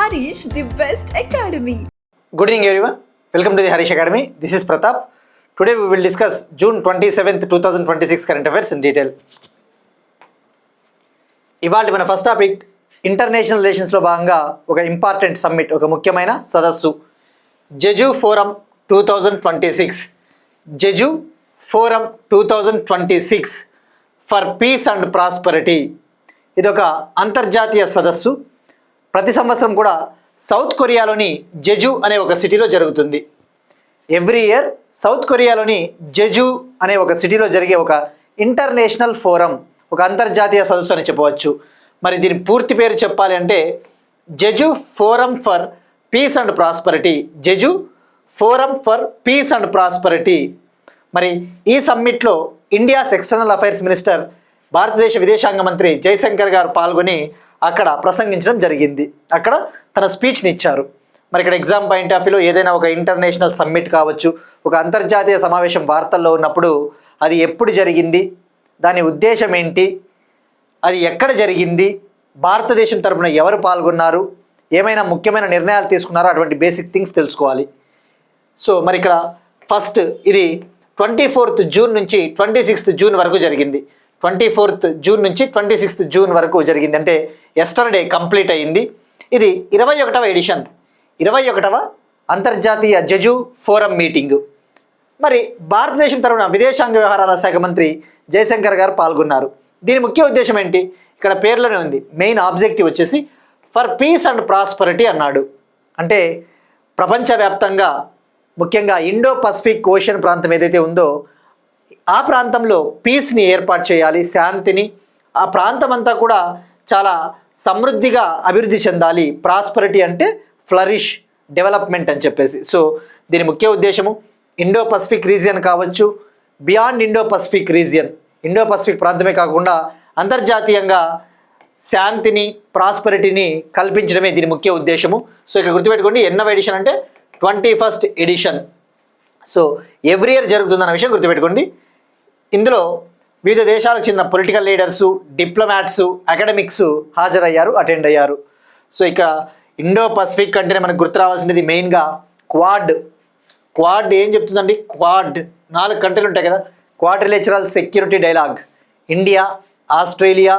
Harish, the best academy. Good evening everyone. Welcome to the Harish Academy. This is Pratap. Today we will discuss June 27th, 2026 current affairs in detail. ఇవాళ మన first topic international రిలేషన్స్లో భాగంగా ఒక important summit, ఒక ముఖ్యమైన సదస్సు Jeju forum 2026. Jeju forum 2026 for piece and prosperity. ఇదొక అంతర్జాతీయ సదస్సు. ప్రతి సంవత్సరం కూడా సౌత్ కొరియాలోని జెజు అనే ఒక సిటీలో జరుగుతుంది. ఎవ్రీ ఇయర్ సౌత్ కొరియాలోని జెజు అనే ఒక సిటీలో జరిగే ఒక ఇంటర్నేషనల్ ఫోరం, ఒక అంతర్జాతీయ సదస్సు అని చెప్పవచ్చు. మరి దీని పూర్తి పేరు చెప్పాలి అంటే Jeju forum for piece and prosperity. Jeju forum for piece and prosperity. మరి ఈ సమ్మిట్లో ఇండియాస్ ఎక్స్టర్నల్ అఫైర్స్ మినిస్టర్, భారతదేశ విదేశాంగ మంత్రి జయశంకర్ గారు పాల్గొని అక్కడ ప్రసంగించడం జరిగింది. అక్కడ తన స్పీచ్ని ఇచ్చారు. మరి ఇక్కడ ఎగ్జామ్ పాయింట్ ఆఫ్ వ్యూలో ఏదైనా ఒక ఇంటర్నేషనల్ సమ్మిట్ కావచ్చు, ఒక అంతర్జాతీయ సమావేశం వార్తల్లో ఉన్నప్పుడు అది ఎప్పుడు జరిగింది, దాని ఉద్దేశం ఏంటి, అది ఎక్కడ జరిగింది, భారతదేశం తరపున ఎవరు పాల్గొన్నారు, ఏమైనా ముఖ్యమైన నిర్ణయాలు తీసుకున్నారో అటువంటి బేసిక్ థింగ్స్ తెలుసుకోవాలి. సో మరి ఇక్కడ ఫస్ట్ ఇది 24th జూన్ నుంచి 26th జూన్ వరకు జరిగింది. 24th జూన్ నుంచి 26th జూన్ వరకు జరిగింది. అంటే ఎస్టర్డే కంప్లీట్ అయ్యింది. ఇది 21వ ఎడిషన్, 21వ అంతర్జాతీయ జెజు ఫోరం మీటింగు. మరి భారతదేశం తరపున విదేశాంగ వ్యవహారాల శాఖ మంత్రి జయశంకర్ గారు పాల్గొన్నారు. దీని ముఖ్య ఉద్దేశం ఏంటి, ఇక్కడ పేర్లోనే ఉంది. మెయిన్ ఆబ్జెక్టివ్ వచ్చేసి ఫర్ పీస్ అండ్ ప్రాస్పరిటీ అన్నాడు. అంటే ప్రపంచవ్యాప్తంగా ముఖ్యంగా ఇండో పసిఫిక్ ఓషన్ ప్రాంతం ఏదైతే ఉందో ఆ ప్రాంతంలో పీస్ని ఏర్పాటు చేయాలి, శాంతిని. ఆ ప్రాంతం అంతా కూడా చాలా సమృద్ధిగా అభివృద్ధి చెందాలి. ప్రాస్పరిటీ అంటే ఫ్లరిష్, డెవలప్మెంట్ అని చెప్పేసి. సో దీని ముఖ్య ఉద్దేశము ఇండో పసిఫిక్ రీజియన్ కావచ్చు, beyond Indo Pacific region, Indo Pacific ప్రాంతమే కాకుండా అంతర్జాతీయంగా శాంతిని, ప్రాస్పరిటీని కల్పించడమే దీని ముఖ్య ఉద్దేశము. సో ఇక్కడ గుర్తుపెట్టుకోండి, ఎన్నవ ఎడిషన్ అంటే 21st edition. So every year జరుగుతుందన్న విషయం గుర్తుపెట్టుకోండి. ఇందులో వివిధ దేశాలకు చెందిన పొలిటికల్ లీడర్సు, డిప్లొమాట్సు, అకాడమిక్స్ హాజరయ్యారు, అటెండ్ అయ్యారు. సో ఇక ఇండో పసిఫిక్ అంటేనే మనకు గుర్తు రావాల్సినది మెయిన్గా క్వాడ్. క్వాడ్ ఏం చెప్తుందండి? క్వాడ్ 4 కంట్రీలు ఉంటాయి కదా. Quadrilateral security dialogue. India, Australia,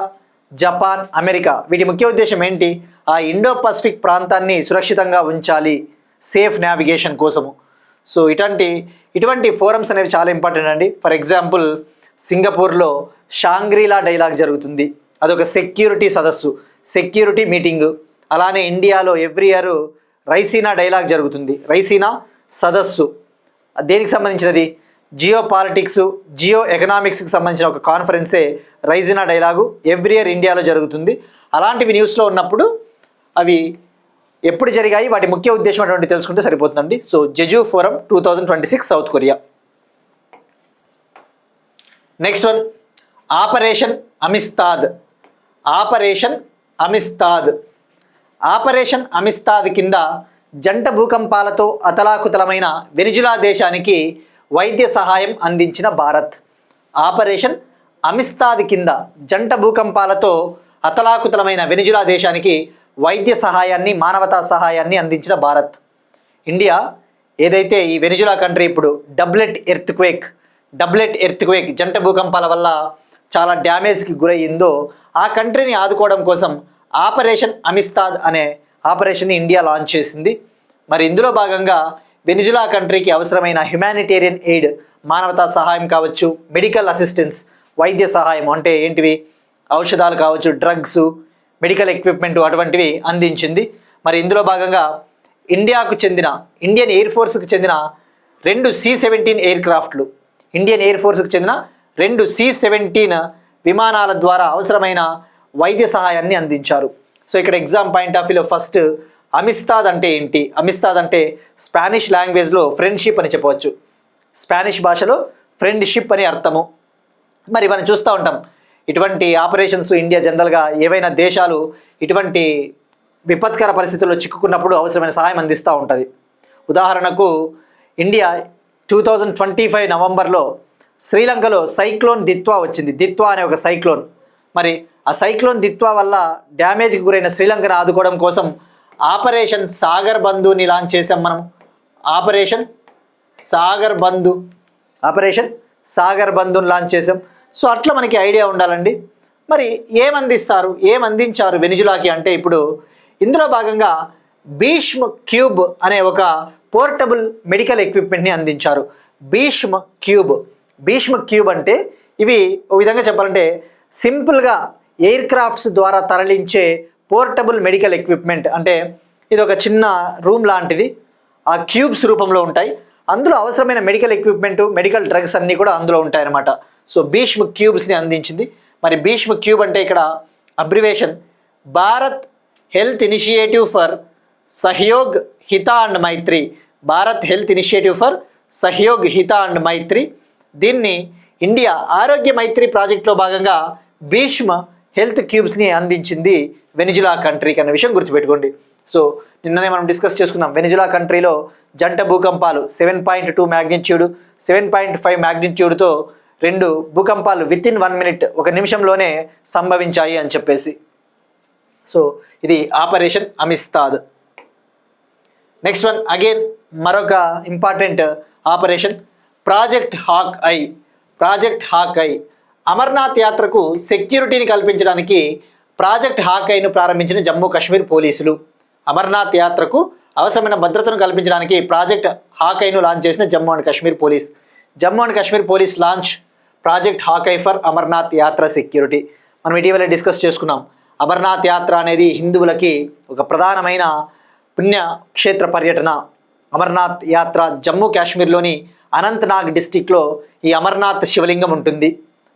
Japan, America. వీటి ముఖ్య ఉద్దేశం ఏంటి? ఆ ఇండో పసిఫిక్ ప్రాంతాన్ని సురక్షితంగా ఉంచాలి, సేఫ్ నావిగేషన్ కోసము. సో ఇటువంటి ఫోరమ్స్ అనేవి చాలా ఇంపార్టెంట్ అండి. ఫర్ ఎగ్జాంపుల్ సింగపూర్లో షాంగ్రీలా డైలాగ్ జరుగుతుంది, అదొక సెక్యూరిటీ సదస్సు, సెక్యూరిటీ మీటింగు. అలానే ఇండియాలో ఎవ్రీ ఇయర్ రైసీనా డైలాగ్ జరుగుతుంది, రైసీనా సదస్సు. దేనికి సంబంధించినది? జియో పాలిటిక్స్, జియో ఎకనామిక్స్కి సంబంధించిన ఒక కాన్ఫరెన్సే రైసీనా డైలాగు. ఎవ్రీ ఇయర్ ఇండియాలో జరుగుతుంది. అలాంటివి న్యూస్లో ఉన్నప్పుడు అవి ఎప్పుడు జరిగాయి, వాటి ముఖ్య ఉద్దేశం అటువంటి తెలుసుకుంటే సరిపోతుందండి. So Jeju forum 2026 South Korea. Next one operation Amistad. Operation Amistad. Operation Amistad కింద జంట భూకంపాలతో అతలాకుతలమైన వెనిజులా దేశానికి వైద్య సహాయం అందించిన భారత్. ఆపరేషన్ అమిస్తాద్ కింద జంట భూకంపాలతో అతలాకుతలమైన వెనిజులా దేశానికి వైద్య సహాయాన్ని, మానవతా సహాయాన్ని అందించిన భారత్. ఇండియా ఏదైతే ఈ వెనిజులా కంట్రీ ఇప్పుడు డబ్లెట్ ఎర్త్క్వేక్ జంట భూకంపాల వల్ల చాలా డ్యామేజ్కి గురయ్యిందో ఆ కంట్రీని ఆదుకోవడం కోసం ఆపరేషన్ అమిస్తాద్ అనే ఆపరేషన్ని ఇండియా లాంచ్ చేసింది. మరి ఇందులో భాగంగా వెనిజులా కంట్రీకి అవసరమైన హ్యుమానిటేరియన్ ఎయిడ్, మానవతా సహాయం కావచ్చు, మెడికల్ అసిస్టెన్స్, వైద్య సహాయం అంటే ఏంటివి, ఔషధాలు కావచ్చు, డ్రగ్స్, మెడికల్ ఎక్విప్మెంట్ అటువంటివి అందించింది. మరి ఇందులో భాగంగా ఇండియన్ ఎయిర్ ఫోర్స్కి చెందిన 2 C-17 ఎయిర్ క్రాఫ్ట్లు, ఇండియన్ ఎయిర్ ఫోర్స్కి చెందిన 2 C-17 విమానాల ద్వారా అవసరమైన వైద్య సహాయాన్ని అందించారు. సో ఇక్కడ ఎగ్జామ్ పాయింట్ ఆఫ్ వ్యూలో ఫస్ట్ అమిస్తాద్ అంటే ఏంటి? అమిస్తాద్ అంటే స్పానిష్ లాంగ్వేజ్లో ఫ్రెండ్షిప్ అని చెప్పవచ్చు. స్పానిష్ భాషలో ఫ్రెండ్షిప్ అని అర్థము. మరి మనం చూస్తూ ఉంటాం ఇటువంటి ఆపరేషన్స్ ఇండియా జనరల్గా ఏవైనా దేశాలు ఇటువంటి విపత్కర పరిస్థితుల్లో చిక్కుకున్నప్పుడు అవసరమైన సహాయం అందిస్తూ ఉంటుంది. ఉదాహరణకు ఇండియా 2025 నవంబర్లో శ్రీలంకలో సైక్లోన్ దిత్వా వచ్చింది. దిత్వా అనే ఒక సైక్లోన్. మరి ఆ సైక్లోన్ దిత్వా వల్ల డ్యామేజ్కి గురైన శ్రీలంకను ఆదుకోవడం కోసం ఆపరేషన్ సాగర్ బంధుని లాంచ్ చేసాం మనం. ఆపరేషన్ సాగర్ బంధుని లాంచ్ చేసాం. సో అట్లా మనకి ఐడియా ఉండాలండి. మరి ఏమందించారు వెనిజులాకి అంటే ఇప్పుడు ఇందులో భాగంగా భీష్మ క్యూబ్ అనే ఒక పోర్టబుల్ మెడికల్ ఎక్విప్మెంట్ని అందించారు. భీష్మ క్యూబ్ అంటే ఇవి ఒక విధంగా చెప్పాలంటే సింపుల్గా ఎయిర్ క్రాఫ్ట్స్ ద్వారా తరలించే పోర్టబుల్ మెడికల్ ఎక్విప్మెంట్. అంటే ఇది ఒక చిన్న రూమ్ లాంటిది, ఆ క్యూబ్స్ రూపంలో ఉంటాయి. అందులో అవసరమైన మెడికల్ ఎక్విప్మెంట్, మెడికల్ డ్రగ్స్ అన్నీ కూడా అందులో ఉంటాయన్నమాట. సో భీష్మ క్యూబ్స్ని అందించింది. మరి భీష్మ క్యూబ్ అంటే ఇక్కడ abbreviation Bharat health initiative for Sahyog Hita and Maitri. Bharat health initiative for Sahyog Hita and మైత్రి. దీన్ని ఇండియా ఆరోగ్య మైత్రి ప్రాజెక్ట్లో భాగంగా భీష్మ హెల్త్ క్యూబ్స్ని అందించింది వెనిజులా కంట్రీకి అన్న విషయం గుర్తుపెట్టుకోండి. సో నిన్ననే మనం డిస్కస్ చేసుకున్నాం, వెనిజులా కంట్రీలో జంట భూకంపాలు 7.2 మ్యాగ్నిట్యూడ్, 7.5 మ్యాగ్నిట్యూడ్తో 2 భూకంపాలు వితిన్ 1 మినిట్, 1 నిమిషంలోనే సంభవించాయి అని చెప్పేసి. సో ఇది operation Amistad. Next one again మరొక important operation project hack Eye. Amarnath యాత్రకు సెక్యూరిటీని కల్పించడానికి ప్రాజెక్ట్ హాక్ ఐను ప్రారంభించిన జమ్మూ కాశ్మీర్ పోలీసులు. అమర్నాథ్ యాత్రకు అవసరమైన భద్రతను కల్పించడానికి ప్రాజెక్ట్ హాక్ ఐను లాంచ్ చేసిన Jammu and Kashmir police launch project hack eye for Amarnath Yatra security. మనం ఇటీవల డిస్కస్ చేసుకున్నాం. అమర్నాథ్ యాత్ర అనేది హిందువులకి ఒక ప్రధానమైన పుణ్యక్షేత్ర పర్యటన. అమర్నాథ్ యాత్ర జమ్మూ కాశ్మీర్లోని అనంతనాగ్ డిస్టిక్లో ఈ అమర్నాథ్ శివలింగం ఉంటుంది.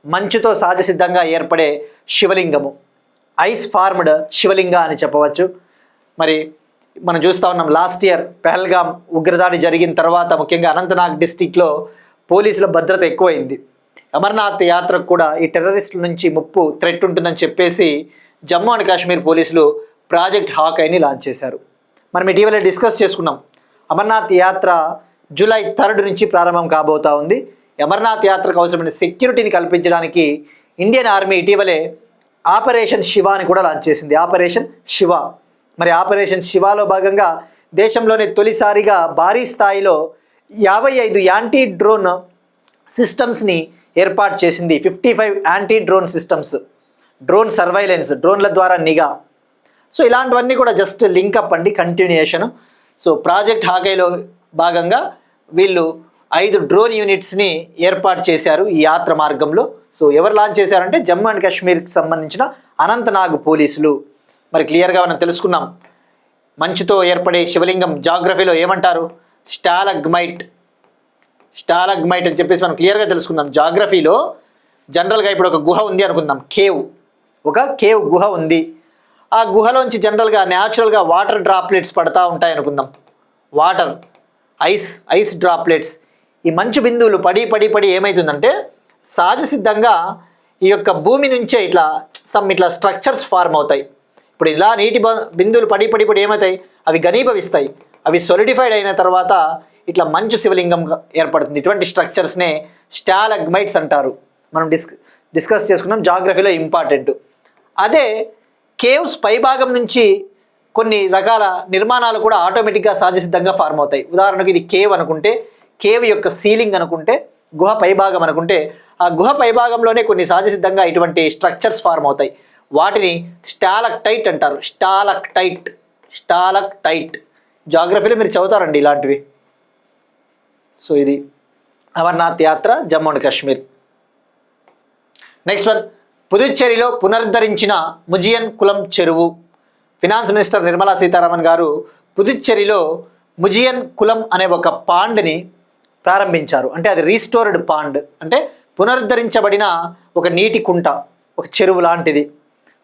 మంచుతో సహజసిద్ధంగా ఏర్పడే శివలింగము, ఐస్ ఫార్మ్డ్ శివలింగ అని చెప్పవచ్చు. మరి మనం చూస్తూ ఉన్నాం, లాస్ట్ ఇయర్ పెహల్గాం ఉగ్రదాడి జరిగిన తర్వాత ముఖ్యంగా అనంతనాగ్ డిస్టిక్లో పోలీసుల భద్రత ఎక్కువైంది. అమర్నాథ్ యాత్రకు కూడా ఈ టెర్రరిస్టుల నుంచి థ్రెట్ ఉంటుందని చెప్పేసి జమ్మూ అండ్ కాశ్మీర్ పోలీసులు ప్రాజెక్ట్ హాక్ ఐని లాంచ్ చేశారు. మనం ఇటీవల డిస్కస్ చేసుకున్నాం, అమర్నాథ్ యాత్ర జూలై 3 నుంచి ప్రారంభం కాబోతా ఉంది. అమర్నాథ్ యాత్రకు అవసరమైన సెక్యూరిటీని కల్పించడానికి ఇండియన్ ఆర్మీ ఇటీవలే ఆపరేషన్ శివ అని కూడా లాంచ్ చేసింది. ఆపరేషన్ శివ. మరి ఆపరేషన్ శివాలో భాగంగా దేశంలోనే తొలిసారిగా భారీ స్థాయిలో 55 యాంటీ డ్రోన్ సిస్టమ్స్ని ఏర్పాటు చేసింది. 55 anti drone systems, drone surveillance, డ్రోన్ల ద్వారా నిఘా. సో ఇలాంటివన్నీ కూడా జస్ట్ లింకప్ అండి, కంటిన్యూయేషన్. సో ప్రాజెక్ట్ హాకైలో భాగంగా వీళ్ళు 5 డ్రోన్ యూనిట్స్ని ఏర్పాటు చేశారు ఈ యాత్ర మార్గంలో. సో ఎవరు లాంచ్ చేశారంటే జమ్మూ అండ్ కాశ్మీర్కి సంబంధించిన అనంతనాగ్ పోలీసులు. మరి క్లియర్గా మనం తెలుసుకున్నాం, మంచుతో ఏర్పడే శివలింగం జాగ్రఫీలో ఏమంటారు? స్టాలగ్మైట్ అని చెప్పేసి మనం క్లియర్గా తెలుసుకుందాం. జాగ్రఫీలో జనరల్గా ఇప్పుడు ఒక గుహ ఉంది అనుకుందాం, ఒక కేవ్ గుహ ఉంది. ఆ గుహలోంచి జనరల్గా న్యాచురల్గా వాటర్ డ్రాప్లెట్స్ పడతా ఉంటాయి అనుకుందాం. వాటర్, ఐస్ డ్రాప్లెట్స్, ఈ మంచు బిందువులు పడి ఏమవుతుందంటే సహజసిద్ధంగా ఈ యొక్క భూమి నుంచే ఇట్లా స్ట్రక్చర్స్ ఫార్మ్ అవుతాయి. ఇప్పుడు ఇలా నీటి బిందువులు పడి ఏమవుతాయి, అవి ఘనీభవిస్తాయి. అవి సొలిడిఫైడ్ అయిన తర్వాత ఇట్లా మంచు శివలింగం ఏర్పడుతుంది. ఇటువంటి స్ట్రక్చర్స్నే స్టాలగ్మైట్స్ అంటారు. మనం డిస్కస్ చేసుకున్నాం, జాగ్రఫీలో ఇంపార్టెంట్. అదే కేవ్స్ పైభాగం నుంచి కొన్ని రకాల నిర్మాణాలు కూడా ఆటోమేటిక్గా సహజసిద్ధంగా ఫార్మ్ అవుతాయి. ఉదాహరణకు ఇది కేవ్ అనుకుంటే, కేవ్ యొక్క సీలింగ్ అనుకుంటే, గుహ పైభాగం అనుకుంటే, ఆ గుహ పైభాగంలోనే కొన్ని సహజసిద్ధంగా ఇటువంటి స్ట్రక్చర్స్ ఫార్మ్ అవుతాయి. వాటిని స్టాలక్టైట్ అంటారు. స్టాలక్టైట్ జాగ్రఫీలో మీరు చదువుతారండి ఇలాంటివి. సో ఇది Amarnath Yatra Jammu and Kashmir. Next one, పుదుచ్చేరిలో పునరుద్ధరించిన ముజియన్ కులం చెరువు. ఫినాన్స్ మినిస్టర్ నిర్మలా సీతారామన్ గారు పుదుచ్చేరిలో ముజియన్ కులం అనే ఒక పాండ్ని ప్రారంభించారు. అంటే అది రీస్టోర్డ్ పాండ్, అంటే పునరుద్ధరించబడిన ఒక నీటి కుంట, ఒక చెరువు లాంటిది.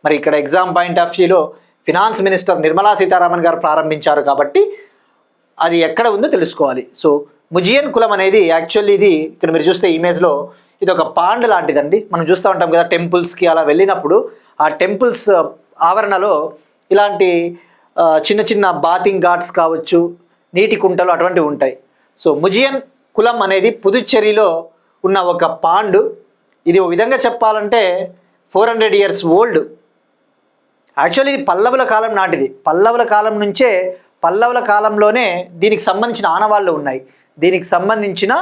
మరి ఇక్కడ ఎగ్జామ్ పాయింట్ ఆఫ్ వ్యూలో ఫినాన్స్ మినిస్టర్ నిర్మలా సీతారామన్ గారు ప్రారంభించారు కాబట్టి అది ఎక్కడ ఉందో తెలుసుకోవాలి. సో ముజియన్ కులం అనేది యాక్చువల్లీ ఇది ఇక్కడ మీరు చూస్తే ఇమేజ్లో ఇది ఒక పాండ్ లాంటిదండి. మనం చూస్తూ ఉంటాం కదా టెంపుల్స్కి అలా వెళ్ళినప్పుడు ఆ టెంపుల్స్ ఆవరణలో ఇలాంటి చిన్న చిన్న బాతింగ్ ఘాట్స్ కావచ్చు, నీటి కుంటలు అటువంటివి ఉంటాయి. సో ముజియన్ కులం అనేది పుదుచ్చేరిలో ఉన్న ఒక పాండ్. ఇది ఒక విధంగా చెప్పాలంటే 400 years ఓల్డ్. యాక్చువల్లీ ఇది పల్లవుల కాలం నాటిది. పల్లవుల కాలం నుంచే, పల్లవుల కాలంలోనే దీనికి సంబంధించిన ఆనవాళ్ళు ఉన్నాయి. దీనికి సంబంధించిన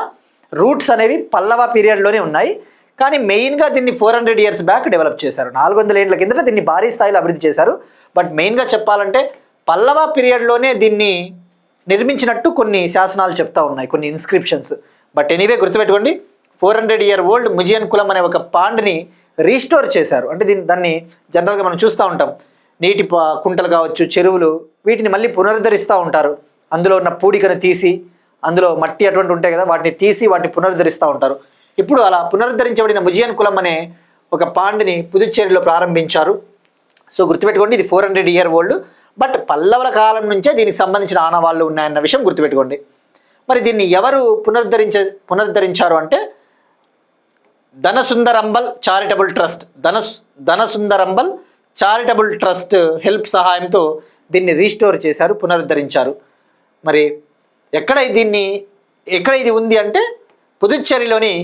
రూట్స్ అనేవి పల్లవ పీరియడ్లోనే ఉన్నాయి. కానీ మెయిన్గా దీన్ని 400 years బ్యాక్ డెవలప్ చేశారు. 400 ఏళ్ల కిందట దీన్ని భారీ స్థాయిలో అభివృద్ధి చేశారు. బట్ మెయిన్గా చెప్పాలంటే పల్లవ పీరియడ్లోనే దీన్ని నిర్మించినట్టు కొన్ని శాసనాలు చెప్తా ఉన్నాయి, కొన్ని ఇన్స్క్రిప్షన్స్. బట్ ఎనీవే గుర్తుపెట్టుకోండి, 400 year ఓల్డ్ ముజియన్ కులం అనే ఒక పాండ్ని రీస్టోర్ చేశారు. అంటే దాన్ని జనరల్గా మనం చూస్తూ ఉంటాం, నీటి కుంటలు కావచ్చు, చెరువులు, వీటిని మళ్ళీ పునరుద్ధరిస్తూ ఉంటారు. అందులో ఉన్న పూడికను తీసి, అందులో మట్టి అటువంటి ఉంటాయి కదా, వాటిని తీసి వాటిని పునరుద్ధరిస్తూ ఉంటారు. ఇప్పుడు అలా పునరుద్ధరించబడిన ముజియన్ కులం అనే ఒక పాండ్ని పుదుచ్చేరిలో ప్రారంభించారు. సో గుర్తుపెట్టుకోండి, ఇది 400 year ఓల్డ్. బట్ పల్లవుల కాలం నుంచే దీనికి సంబంధించిన ఆనవాళ్ళు ఉన్నాయన్న విషయం గుర్తుపెట్టుకోండి. మరి దీన్ని ఎవరు పునరుద్ధరించారు అంటే Dhanasundarambal charitable trust, Dhanasundarambal charitable trust help సహాయంతో దీన్ని రీస్టోర్ చేశారు, పునరుద్ధరించారు. మరి ఎక్కడ ఇది ఉంది అంటే పుదుచ్చేరిలోని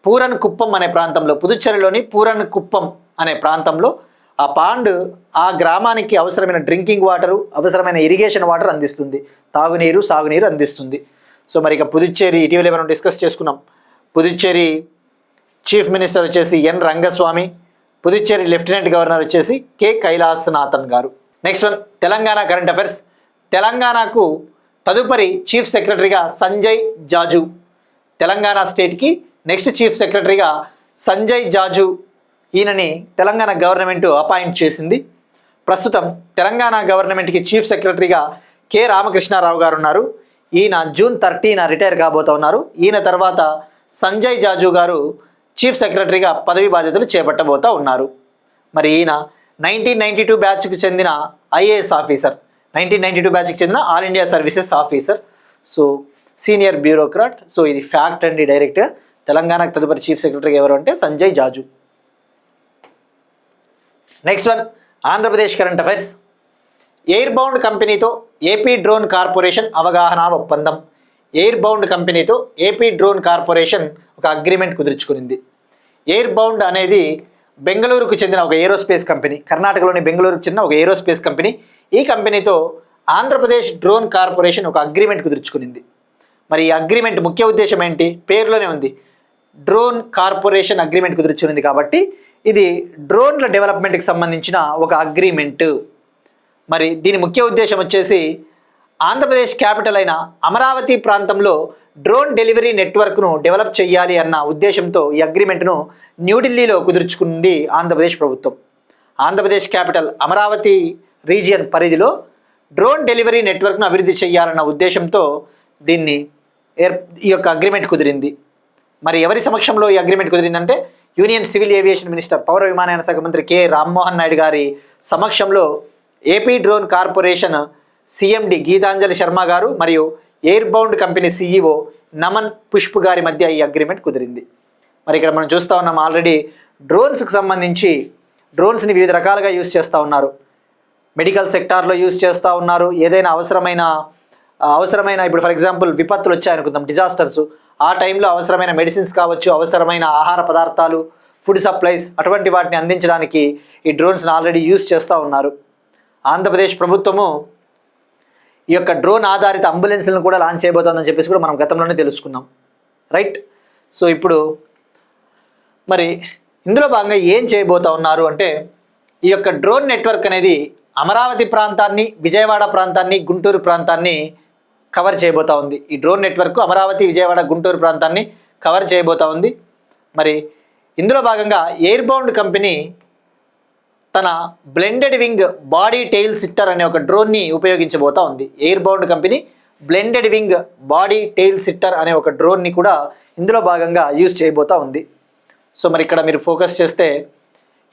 పూరన్ కుప్పం అనే ప్రాంతంలో, పుదుచ్చేరిలోని పూరన్ కుప్పం అనే ప్రాంతంలో ఆ పాండ్ ఆ గ్రామానికి అవసరమైన డ్రింకింగ్ వాటరు, అవసరమైన ఇరిగేషన్ వాటర్ అందిస్తుంది, తాగునీరు, సాగునీరు అందిస్తుంది. సో మరి ఇక పుదుచ్చేరి ఇటీవలే మనం డిస్కస్ చేసుకున్నాం. పుదుచ్చేరి చీఫ్ మినిస్టర్ వచ్చేసి ఎన్ రంగస్వామి, పుదుచ్చేరి లెఫ్టినెంట్ గవర్నర్ వచ్చేసి కె కైలాసనాథన్ గారు. Next one, Telangana current affairs. తెలంగాణకు తదుపరి చీఫ్ సెక్రటరీగా సంజయ్ జాజు, తెలంగాణ స్టేట్కి నెక్స్ట్ చీఫ్ సెక్రటరీగా సంజయ్ జాజు, ఈయనని తెలంగాణ గవర్నమెంట్ అపాయింట్ చేసింది. ప్రస్తుతం తెలంగాణ గవర్నమెంట్కి చీఫ్ సెక్రటరీగా కె రామకృష్ణారావు గారు ఉన్నారు. ఈయన June 30 రిటైర్ కాబోతూ ఉన్నారు. ఈయన తర్వాత సంజయ్ జాజు గారు చీఫ్ సెక్రటరీగా పదవి బాధ్యతలు చేపట్టబోతూ ఉన్నారు. మరి ఈయన 1992 బ్యాచ్కి చెందిన ఐఏఎస్ ఆఫీసర్, 1992 బ్యాచ్కి చెందిన all India services officer. So senior bureaucrat. So ఇది ఫ్యాక్ట్ అండి. డైరెక్ట్గా తెలంగాణకు తదుపరి చీఫ్ సెక్రటరీ ఎవరు అంటే Sanjay Jaju. Next one, Andhra Pradesh current affairs. Air bound కంపెనీతో ఏపీ డ్రోన్ కార్పొరేషన్ అవగాహన ఒప్పందం. ఎయిర్ బౌండ్ కంపెనీతో ఏపీ డ్రోన్ కార్పొరేషన్ ఒక అగ్రిమెంట్ కుదుర్చుకునింది. ఎయిర్ బౌండ్ అనేది బెంగళూరుకు చెందిన ఒక ఏరోస్పేస్ కంపెనీ, కర్ణాటకలోని బెంగళూరుకు చెందిన ఒక ఏరోస్పేస్ కంపెనీ. ఈ కంపెనీతో ఆంధ్రప్రదేశ్ డ్రోన్ కార్పొరేషన్ ఒక అగ్రిమెంట్ కుదుర్చుకునింది. మరి ఈ అగ్రిమెంట్ ముఖ్య ఉద్దేశం ఏంటి? పేరులోనే ఉంది, డ్రోన్ కార్పొరేషన్ అగ్రిమెంట్ కుదుర్చుకునింది కాబట్టి ఇది డ్రోన్ల డెవలప్మెంట్కి సంబంధించిన ఒక అగ్రిమెంట్. మరి దీని ముఖ్య ఉద్దేశం వచ్చేసి ఆంధ్రప్రదేశ్ క్యాపిటల్ అయిన అమరావతి ప్రాంతంలో డ్రోన్ డెలివరీ నెట్వర్క్ను డెవలప్ చేయాలి అన్న ఉద్దేశంతో ఈ అగ్రిమెంట్ను న్యూఢిల్లీలో కుదుర్చుకుంది ఆంధ్రప్రదేశ్ ప్రభుత్వం. ఆంధ్రప్రదేశ్ క్యాపిటల్ అమరావతి రీజియన్ పరిధిలో డ్రోన్ డెలివరీ నెట్వర్క్ను అభివృద్ధి చేయాలన్న ఉద్దేశంతో ఈ యొక్క అగ్రిమెంట్ కుదిరింది. మరి ఎవరి సమక్షంలో ఈ అగ్రిమెంట్ కుదిరిందంటే యూనియన్ సివిల్ ఏవియేషన్ మినిస్టర్, పౌర విమానయాన శాఖ మంత్రి కె రామ్మోహన్ నాయుడు గారి సమక్షంలో AP drone corporation CMD Geetanjali Sharma garu మరియు air bound company CEO Naman Pushp గారి మధ్య ఈ అగ్రిమెంట్ కుదిరింది. మరి ఇక్కడ మనం చూస్తూ ఉన్నాం, ఆల్రెడీ డ్రోన్స్కి సంబంధించి డ్రోన్స్ని వివిధ రకాలుగా యూజ్ చేస్తూ ఉన్నారు. మెడికల్ సెక్టార్లో యూజ్ చేస్తూ ఉన్నారు. ఏదైనా అవసరమైన ఇప్పుడు ఫర్ ఎగ్జాంపుల్ విపత్తులు వచ్చాయనుకుందాం, డిజాస్టర్స్, ఆ టైంలో అవసరమైన మెడిసిన్స్ కావచ్చు, అవసరమైన ఆహార పదార్థాలు, ఫుడ్ సప్లైస్, అటువంటి వాటిని అందించడానికి ఈ డ్రోన్స్ని ఆల్రెడీ యూజ్ చేస్తూ ఉన్నారు. ఆంధ్రప్రదేశ్ ప్రభుత్వము ఈ యొక్క డ్రోన్ ఆధారిత అంబులెన్స్లను కూడా లాంచ్ చేయబోతోందని చెప్పేసి కూడా మనం గతంలోనే తెలుసుకున్నాం, రైట్? సో ఇప్పుడు మరి ఇందులో భాగంగా ఏం చేయబోతా ఉన్నారు అంటే ఈ యొక్క డ్రోన్ నెట్వర్క్ అనేది అమరావతి ప్రాంతాన్ని, విజయవాడ ప్రాంతాన్ని, గుంటూరు ప్రాంతాన్ని కవర్ చేయబోతా ఉంది. ఈ డ్రోన్ నెట్వర్క్ అమరావతి, విజయవాడ, గుంటూరు ప్రాంతాన్ని కవర్ చేయబోతా ఉంది. మరి ఇందులో భాగంగా ఎయిర్ బౌండ్ కంపెనీ తన blended wing body tail sitter అనే ఒక డ్రోన్ని ఉపయోగించబోతా ఉంది. Air bound company blended wing body tail sitter అనే ఒక డ్రోన్ని కూడా ఇందులో భాగంగా యూజ్ చేయబోతా ఉంది. సో మరి ఇక్కడ మీరు ఫోకస్ చేస్తే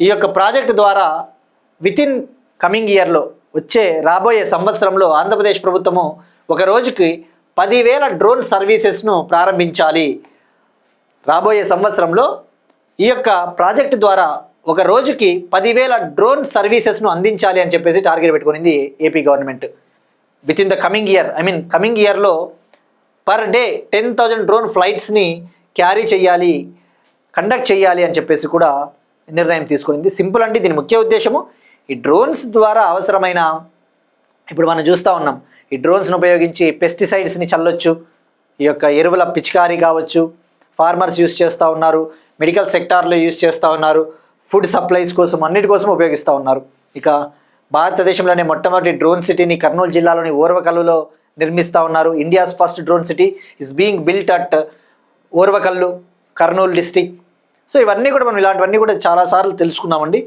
ఈ యొక్క ప్రాజెక్ట్ ద్వారా వితిన్ కమింగ్ ఇయర్లో, రాబోయే సంవత్సరంలో ఆంధ్రప్రదేశ్ ప్రభుత్వము ఒక రోజుకి 10,000 డ్రోన్ సర్వీసెస్ను ప్రారంభించాలి. రాబోయే సంవత్సరంలో ఈ యొక్క ప్రాజెక్టు ద్వారా ఒక రోజుకి 10,000 డ్రోన్ సర్వీసెస్ను అందించాలి అని చెప్పేసి టార్గెట్ పెట్టుకునింది AP government. With in the coming year, coming ఇయర్లో పర్ డే 10,000 డ్రోన్ ఫ్లైట్స్ని క్యారీ చేయాలి, కండక్ట్ చేయాలి అని చెప్పేసి కూడా నిర్ణయం తీసుకునింది. సింపుల్ అండి. దీని ముఖ్య ఉద్దేశము ఈ డ్రోన్స్ ద్వారా అవసరమైన, ఇప్పుడు మనం చూస్తూ ఉన్నాం, ఈ డ్రోన్స్ను ఉపయోగించి పెస్టిసైడ్స్ని చల్లొచ్చు, ఈ యొక్క ఎరువుల పిచికారీ కావచ్చు, ఫార్మర్స్ యూస్ చేస్తూ ఉన్నారు, మెడికల్ సెక్టార్లో యూస్ చేస్తూ ఉన్నారు, ఫుడ్ సప్లైస్ కోసం అన్నిటి కోసం ఉపయోగిస్తూ ఉన్నారు. ఇక భారతదేశంలోనే మొట్టమొదటి డ్రోన్ సిటీని కర్నూలు జిల్లాలోని ఓర్వకల్లులో నిర్మిస్తూ ఉన్నారు. India's first drone city is being built at Orvakallu, Kurnool district. So ఇవన్నీ కూడా మనం ఇలాంటివన్నీ కూడా చాలాసార్లు తెలుసుకున్నామండి.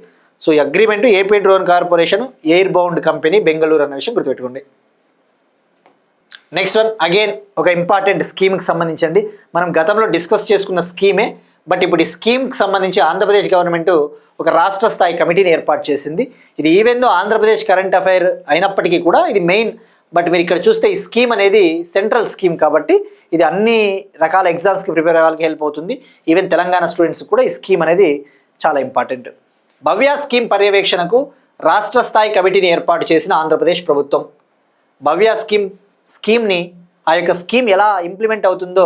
సో ఈ agreement AP drone corporation air bound company Bengaluru అనే విషయం గుర్తుపెట్టుకోండి. నెక్స్ట్ వన్ అగైన్ ఒక ఇంపార్టెంట్ స్కీమ్కి సంబంధించండి. మనం గతంలో డిస్కస్ చేసుకున్న స్కీమే, బట్ ఇప్పుడు ఈ స్కీమ్కి సంబంధించి ఆంధ్రప్రదేశ్ గవర్నమెంట్ ఒక రాష్ట్ర స్థాయి కమిటీని ఏర్పాటు చేసింది. ఇది ఈవెందో ఆంధ్రప్రదేశ్ కరెంట్ అఫైర్ అయినప్పటికీ కూడా ఇది మెయిన్. బట్ మీరు ఇక్కడ చూస్తే ఈ స్కీమ్ అనేది సెంట్రల్ స్కీమ్ కాబట్టి ఇది అన్ని రకాల ఎగ్జామ్స్కి ప్రిపేర్ అవ్వాలకి హెల్ప్ అవుతుంది. ఈవెన్ తెలంగాణ స్టూడెంట్స్ కూడా ఈ స్కీమ్ అనేది చాలా ఇంపార్టెంట్. భవ్య స్కీమ్ పర్యవేక్షణకు రాష్ట్ర స్థాయి కమిటీని ఏర్పాటు చేసిన ఆంధ్రప్రదేశ్ ప్రభుత్వం. భవ్య స్కీమ్ని ఆ యొక్క స్కీమ్ ఎలా ఇంప్లిమెంట్ అవుతుందో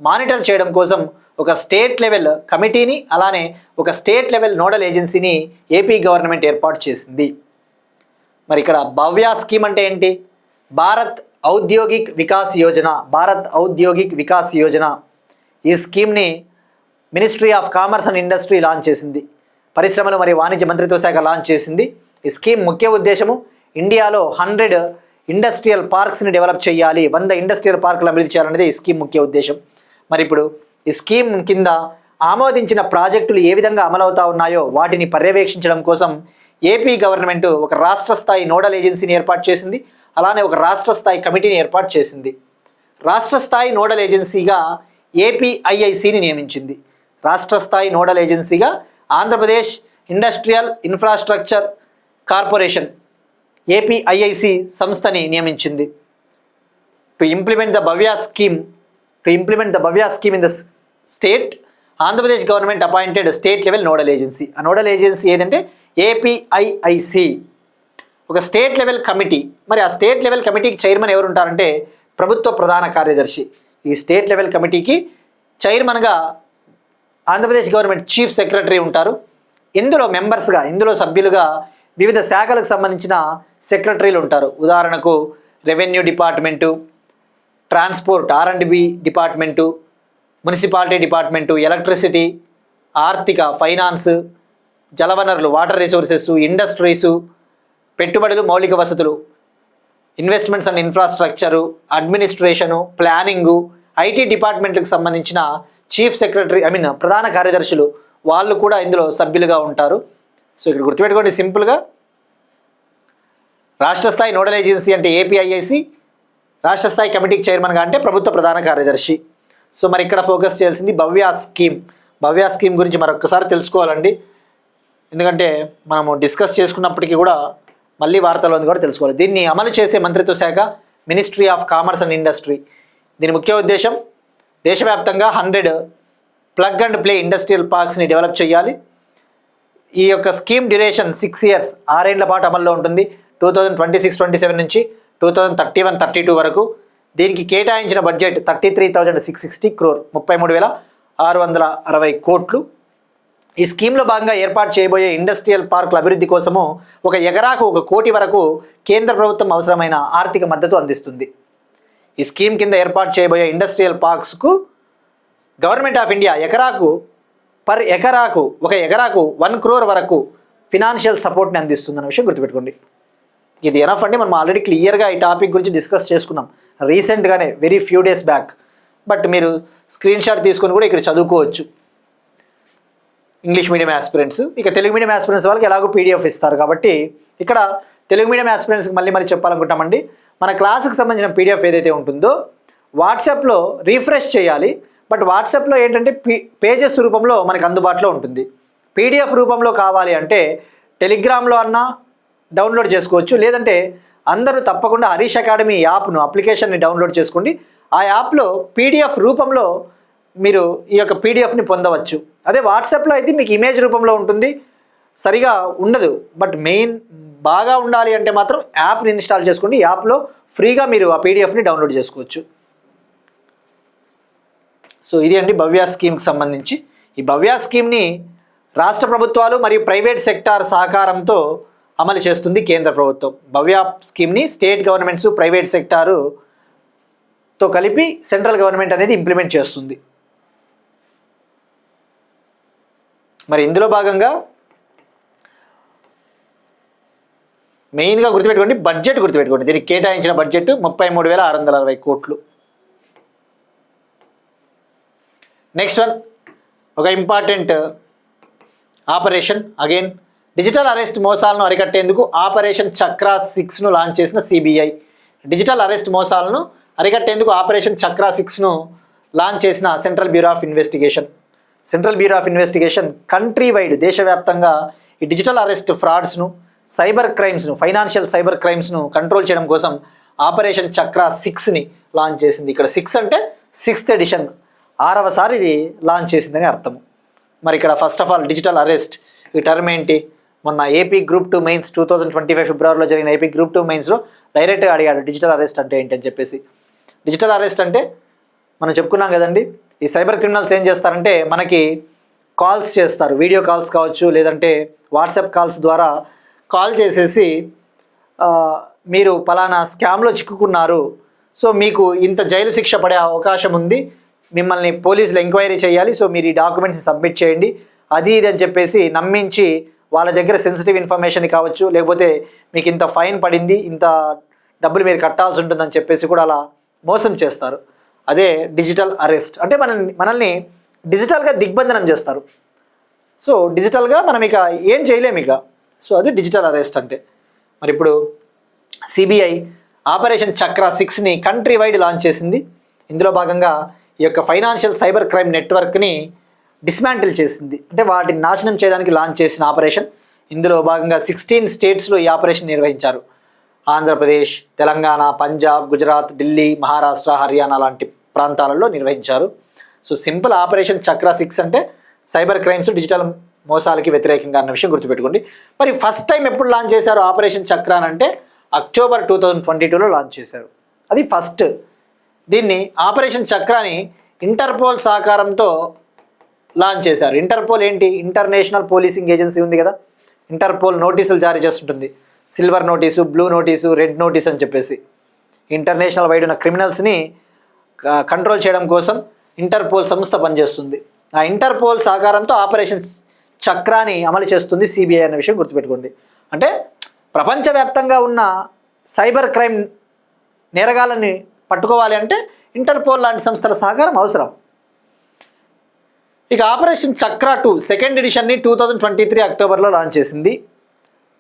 మానిటర్ చేయడం కోసం ఒక స్టేట్ లెవెల్ కమిటీని, అలానే ఒక స్టేట్ లెవెల్ నోడల్ ఏజెన్సీని ఏపీ గవర్నమెంట్ ఏర్పాటు చేసింది. మరి ఇక్కడ భవ్య స్కీమ్ అంటే ఏంటి? భారత్ ఔద్యోగిక్ వికాస్ యోజన, భారత్ ఔద్యోగిక్ వికాస్ యోజన. ఈ స్కీమ్ని ministry of commerce and industry launch చేసింది. పరిశ్రమలు మరియు వాణిజ్య మంత్రిత్వ శాఖ లాంచ్ చేసింది. ఈ స్కీమ్ ముఖ్య ఉద్దేశము ఇండియాలో 100 ఇండస్ట్రియల్ పార్క్స్ని డెవలప్ చేయాలి, 100 ఇండస్ట్రియల్ పార్కులు అభివృద్ధి చేయాలనేది ఈ స్కీమ్ ముఖ్య ఉద్దేశం. మరి ఇప్పుడు ఈ స్కీమ్ కింద ఆమోదించిన ప్రాజెక్టులు ఏ విధంగా అమలవుతా ఉన్నాయో వాటిని పర్యవేక్షించడం కోసం ఏపీ గవర్నమెంట్ ఒక రాష్ట్ర స్థాయి నోడల్ ఏజెన్సీని ఏర్పాటు చేసింది. అలానే ఒక రాష్ట్ర స్థాయి కమిటీని ఏర్పాటు చేసింది. రాష్ట్ర స్థాయి నోడల్ ఏజెన్సీగా ఏపీఐఐసిని నియమించింది. రాష్ట్ర స్థాయి నోడల్ ఏజెన్సీగా Andhra Pradesh industrial infrastructure corporation APIIC సంస్థని నియమించింది. To implement the Bhavya scheme in the state, Andhra Pradesh government appointed state level nodal agency. ఆ నోడల్ ఏజెన్సీ ఏదంటే ఏపీఐఐసి, ఒక స్టేట్ లెవెల్ కమిటీ. మరి ఆ స్టేట్ లెవెల్ కమిటీకి చైర్మన్ ఎవరు ఉంటారంటే ప్రభుత్వ ప్రధాన కార్యదర్శి. ఈ స్టేట్ లెవెల్ కమిటీకి చైర్మన్గా ఆంధ్రప్రదేశ్ గవర్నమెంట్ చీఫ్ సెక్రటరీ ఉంటారు. ఇందులో సభ్యులుగా వివిధ శాఖలకు సంబంధించిన సెక్రటరీలు ఉంటారు. ఉదాహరణకు revenue department, transport R&B department, municipality department, electricity, ఆర్థిక ఫైనాన్స్, జలవనరులు వాటర్ రిసోర్సెస్, ఇండస్ట్రీసు, పెట్టుబడులు మౌలిక వసతులు, investments and infrastructure, administration, planning, IT డిపార్ట్మెంట్లకు సంబంధించిన చీఫ్ సెక్రటరీ ప్రధాన కార్యదర్శులు వాళ్ళు కూడా ఇందులో సభ్యులుగా ఉంటారు. సో ఇక్కడ గుర్తుపెట్టుకోండి సింపుల్గా, రాష్ట్ర స్థాయి నోడల్ ఏజెన్సీ అంటే ఏపీఐఐసి, రాష్ట్ర స్థాయి కమిటీకి చైర్మన్గా అంటే ప్రభుత్వ ప్రధాన కార్యదర్శి. సో మరి ఇక్కడ ఫోకస్ చేయాల్సింది భవ్య స్కీమ్. భవ్య స్కీమ్ గురించి మరొకసారి తెలుసుకోవాలండి, ఎందుకంటే మనము డిస్కస్ చేసుకున్నప్పటికీ కూడా మళ్ళీ వార్తల్లో కూడా తెలుసుకోవాలి. దీన్ని అమలు చేసే మంత్రిత్వ శాఖ ministry of commerce and industry. దీని ముఖ్య ఉద్దేశం దేశవ్యాప్తంగా 100 ప్లగ్ అండ్ ప్లే ఇండస్ట్రియల్ పార్క్స్ని డెవలప్ చేయాలి. ఈ యొక్క స్కీమ్ డ్యూరేషన్ 6 years, 6 ఏళ్ల పాటు అమల్లో ఉంటుంది. 2026-27 నుంచి 2031-32 వరకు. దీనికి కేటాయించిన బడ్జెట్ 33,660 crore, 33,660 కోట్లు. ఈ స్కీమ్లో భాగంగా ఏర్పాటు చేయబోయే ఇండస్ట్రియల్ పార్కుల అభివృద్ధి కోసము ఒక ఎకరాకు 1 కోటి వరకు కేంద్ర ప్రభుత్వం అవసరమైన ఆర్థిక మద్దతు అందిస్తుంది. ఈ స్కీమ్ కింద ఏర్పాటు చేయబోయే ఇండస్ట్రియల్ పార్క్స్కు గవర్నమెంట్ ఆఫ్ ఇండియా ఒక ఎకరాకు 1 crore వరకు ఫినాన్షియల్ సపోర్ట్ని అందిస్తుందన్న విషయం గుర్తుపెట్టుకోండి. ఇది ఎనఫ్ అండి. మనం ఆల్రెడీ క్లియర్గా ఈ టాపిక్ గురించి డిస్కస్ చేసుకున్నాం రీసెంట్గానే, very few days back. But మీరు స్క్రీన్ షాట్ తీసుకొని కూడా ఇక్కడ చదువుకోవచ్చు ఇంగ్లీష్ మీడియం ఆస్పిరెంట్స్. ఇక తెలుగు మీడియం ఆస్పిరెంట్స్ వాళ్ళకి ఎలాగో PDF ఇస్తారు కాబట్టి ఇక్కడ తెలుగు మీడియం ఆస్పిరెంట్స్కి మళ్ళీ చెప్పాలనుకుంటామండి, మన క్లాస్కి సంబంధించిన PDF ఏదైతే ఉంటుందో వాట్సాప్లో రీఫ్రెష్ చేయాలి. బట్ వాట్సాప్లో ఏంటంటే పేజెస్ రూపంలో మనకు అందుబాటులో ఉంటుంది. PDF రూపంలో కావాలి అంటే టెలిగ్రామ్లో అన్నా డౌన్లోడ్ చేసుకోవచ్చు, లేదంటే అందరూ తప్పకుండా హరీష్ అకాడమీ అప్లికేషన్ని డౌన్లోడ్ చేసుకోండి. ఆ యాప్లో PDF రూపంలో మీరు ఈ యొక్క PDFని పొందవచ్చు. అదే వాట్సాప్లో అయితే మీకు ఇమేజ్ రూపంలో ఉంటుంది, సరిగా ఉండదు. బట్ మెయిన్ బాగా ఉండాలి అంటే మాత్రం యాప్ని ఇన్స్టాల్ చేసుకోండి. యాప్లో ఫ్రీగా మీరు ఆ PDFని డౌన్లోడ్ చేసుకోవచ్చు. సో ఇది అండి భవ్య స్కీమ్కి సంబంధించి. ఈ భవ్య స్కీమ్ని రాష్ట్ర ప్రభుత్వాలు మరియు ప్రైవేట్ సెక్టార్ సహకారంతో అమలు చేస్తుంది కేంద్ర ప్రభుత్వం. భవ్య స్కీమ్ని స్టేట్ గవర్నమెంట్స్, ప్రైవేట్ సెక్టారుతో కలిపి సెంట్రల్ గవర్నమెంట్ అనేది ఇంప్లిమెంట్ చేస్తుంది. మరి ఇందులో భాగంగా మెయిన్గా గుర్తుపెట్టుకోండి, బడ్జెట్ గుర్తుపెట్టుకోండి. దీనికి కేటాయించిన బడ్జెట్ 33,660 కోట్లు. నెక్స్ట్ వన్, ఒక important operation again digital arrest మోసాలను అరికట్టేందుకు ఆపరేషన్ చక్రా 6ను లాంచ్ చేసిన సిబిఐ. డిజిటల్ అరెస్ట్ మోసాలను అరికట్టేందుకు ఆపరేషన్ చక్రా 6ను లాంచ్ చేసిన central bureau of investigation. Central bureau of investigation country wide, దేశవ్యాప్తంగా ఈ డిజిటల్ అరెస్ట్ ఫ్రాడ్స్ను, సైబర్ క్రైమ్స్ను, ఫైనాన్షియల్ సైబర్ క్రైమ్స్ను కంట్రోల్ చేయడం కోసం ఆపరేషన్ చక్రా 6ని లాంచ్ చేసింది. ఇక్కడ 6 అంటే 6th ఎడిషన్, 6వసారి ఇది లాంచ్ చేసిందని అర్థం. మరి ఇక్కడ first of all digital arrest ఈ టర్మ్ ఏంటి? మొన్న ఏపీ గ్రూప్ 2 మెయిన్స్ 2025 ఫిబ్రవరిలో జరిగిన ఏపీ గ్రూప్ 2 మెయిన్స్లో డైరెక్ట్గా అడిగాడు డిజిటల్ అరెస్ట్ అంటే ఏంటి అని చెప్పేసి. డిజిటల్ అరెస్ట్ అంటే మనం చెప్పుకున్నాం కదండి, ఈ సైబర్ క్రిమినల్స్ ఏం చేస్తారంటే మనకి కాల్స్ చేస్తారు, వీడియో కాల్స్ కావచ్చు, లేదంటే వాట్సాప్ కాల్స్ ద్వారా కాల్ చేసేసి మీరు పలానా స్కామ్లో చిక్కుకున్నారు, సో మీకు ఇంత జైలు శిక్ష పడే అవకాశం ఉంది, మిమ్మల్ని పోలీసులు ఎంక్వైరీ చేయాలి, సో మీరు ఈ డాక్యుమెంట్స్ సబ్మిట్ చేయండి, అది ఇది అని చెప్పేసి నమ్మించి వాళ్ళ దగ్గర సెన్సిటివ్ ఇన్ఫర్మేషన్ కావచ్చు, లేకపోతే మీకు ఇంత ఫైన్ పడింది, ఇంత డబ్బులు మీరు కట్టాల్సి ఉంటుందని చెప్పేసి కూడా అలా మోసం చేస్తారు. అదే డిజిటల్ అరెస్ట్ అంటే మనల్ని డిజిటల్గా దిగ్బంధనం చేస్తారు. సో డిజిటల్గా మనం ఇక ఏం చేయలేము ఇక. సో అది డిజిటల్ అరెస్ట్ అంటే. మరి ఇప్పుడు సిబిఐ ఆపరేషన్ చక్రా 6ని కంట్రీ వైడ్ లాంచ్ చేసింది. ఇందులో భాగంగా ఈ యొక్క ఫైనాన్షియల్ సైబర్ క్రైమ్ నెట్వర్క్ని డిస్మాంటిల్ చేసింది, అంటే వాటిని నాశనం చేయడానికి లాంచ్ చేసిన ఆపరేషన్. ఇందులో భాగంగా 16 స్టేట్స్లో ఈ ఆపరేషన్ నిర్వహించారు. ఆంధ్రప్రదేశ్, తెలంగాణ, పంజాబ్, గుజరాత్, ఢిల్లీ, మహారాష్ట్ర, హర్యానా లాంటి ప్రాంతాలలో నిర్వహించారు. సో సింపుల్ ఆపరేషన్ చక్రా 6 అంటే సైబర్ క్రైమ్స్, డిజిటల్ మోసాలకి వ్యతిరేకంగా అన్న విషయం గుర్తుపెట్టుకోండి. మరి ఫస్ట్ టైం ఎప్పుడు లాంచ్ చేశారు ఆపరేషన్ చక్రాన్ అంటే అక్టోబర్ 2022లో లాంచ్ చేశారు. అది ఫస్ట్. దీన్ని ఆపరేషన్ చక్రాని ఇంటర్పోల్ సహకారంతో లాంచ్ చేశారు. ఇంటర్పోల్ ఏంటి? ఇంటర్నేషనల్ పోలీసింగ్ ఏజెన్సీ ఉంది కదా, ఇంటర్పోల్ నోటీసులు జారీ చేస్తుంటుంది. Silver notice, blue notice, red notice అని చెప్పేసి ఇంటర్నేషనల్ వైడ్ ఉన్న క్రిమినల్స్ని కంట్రోల్ చేయడం కోసం ఇంటర్పోల్ సంస్థ పనిచేస్తుంది. ఆ ఇంటర్పోల్ సహకారంతో ఆపరేషన్ చక్రాని అమలు చేస్తుంది సిబిఐ అనే విషయం గుర్తుపెట్టుకోండి. అంటే ప్రపంచవ్యాప్తంగా ఉన్న సైబర్ క్రైమ్ నేరగాళ్ళని పట్టుకోవాలి అంటే ఇంటర్పోల్ లాంటి సంస్థల సహకారం అవసరం. ఇక ఆపరేషన్ చక్రా 2 సెకండ్ ఎడిషన్ని 2023 అక్టోబర్లో లాంచ్ చేసింది.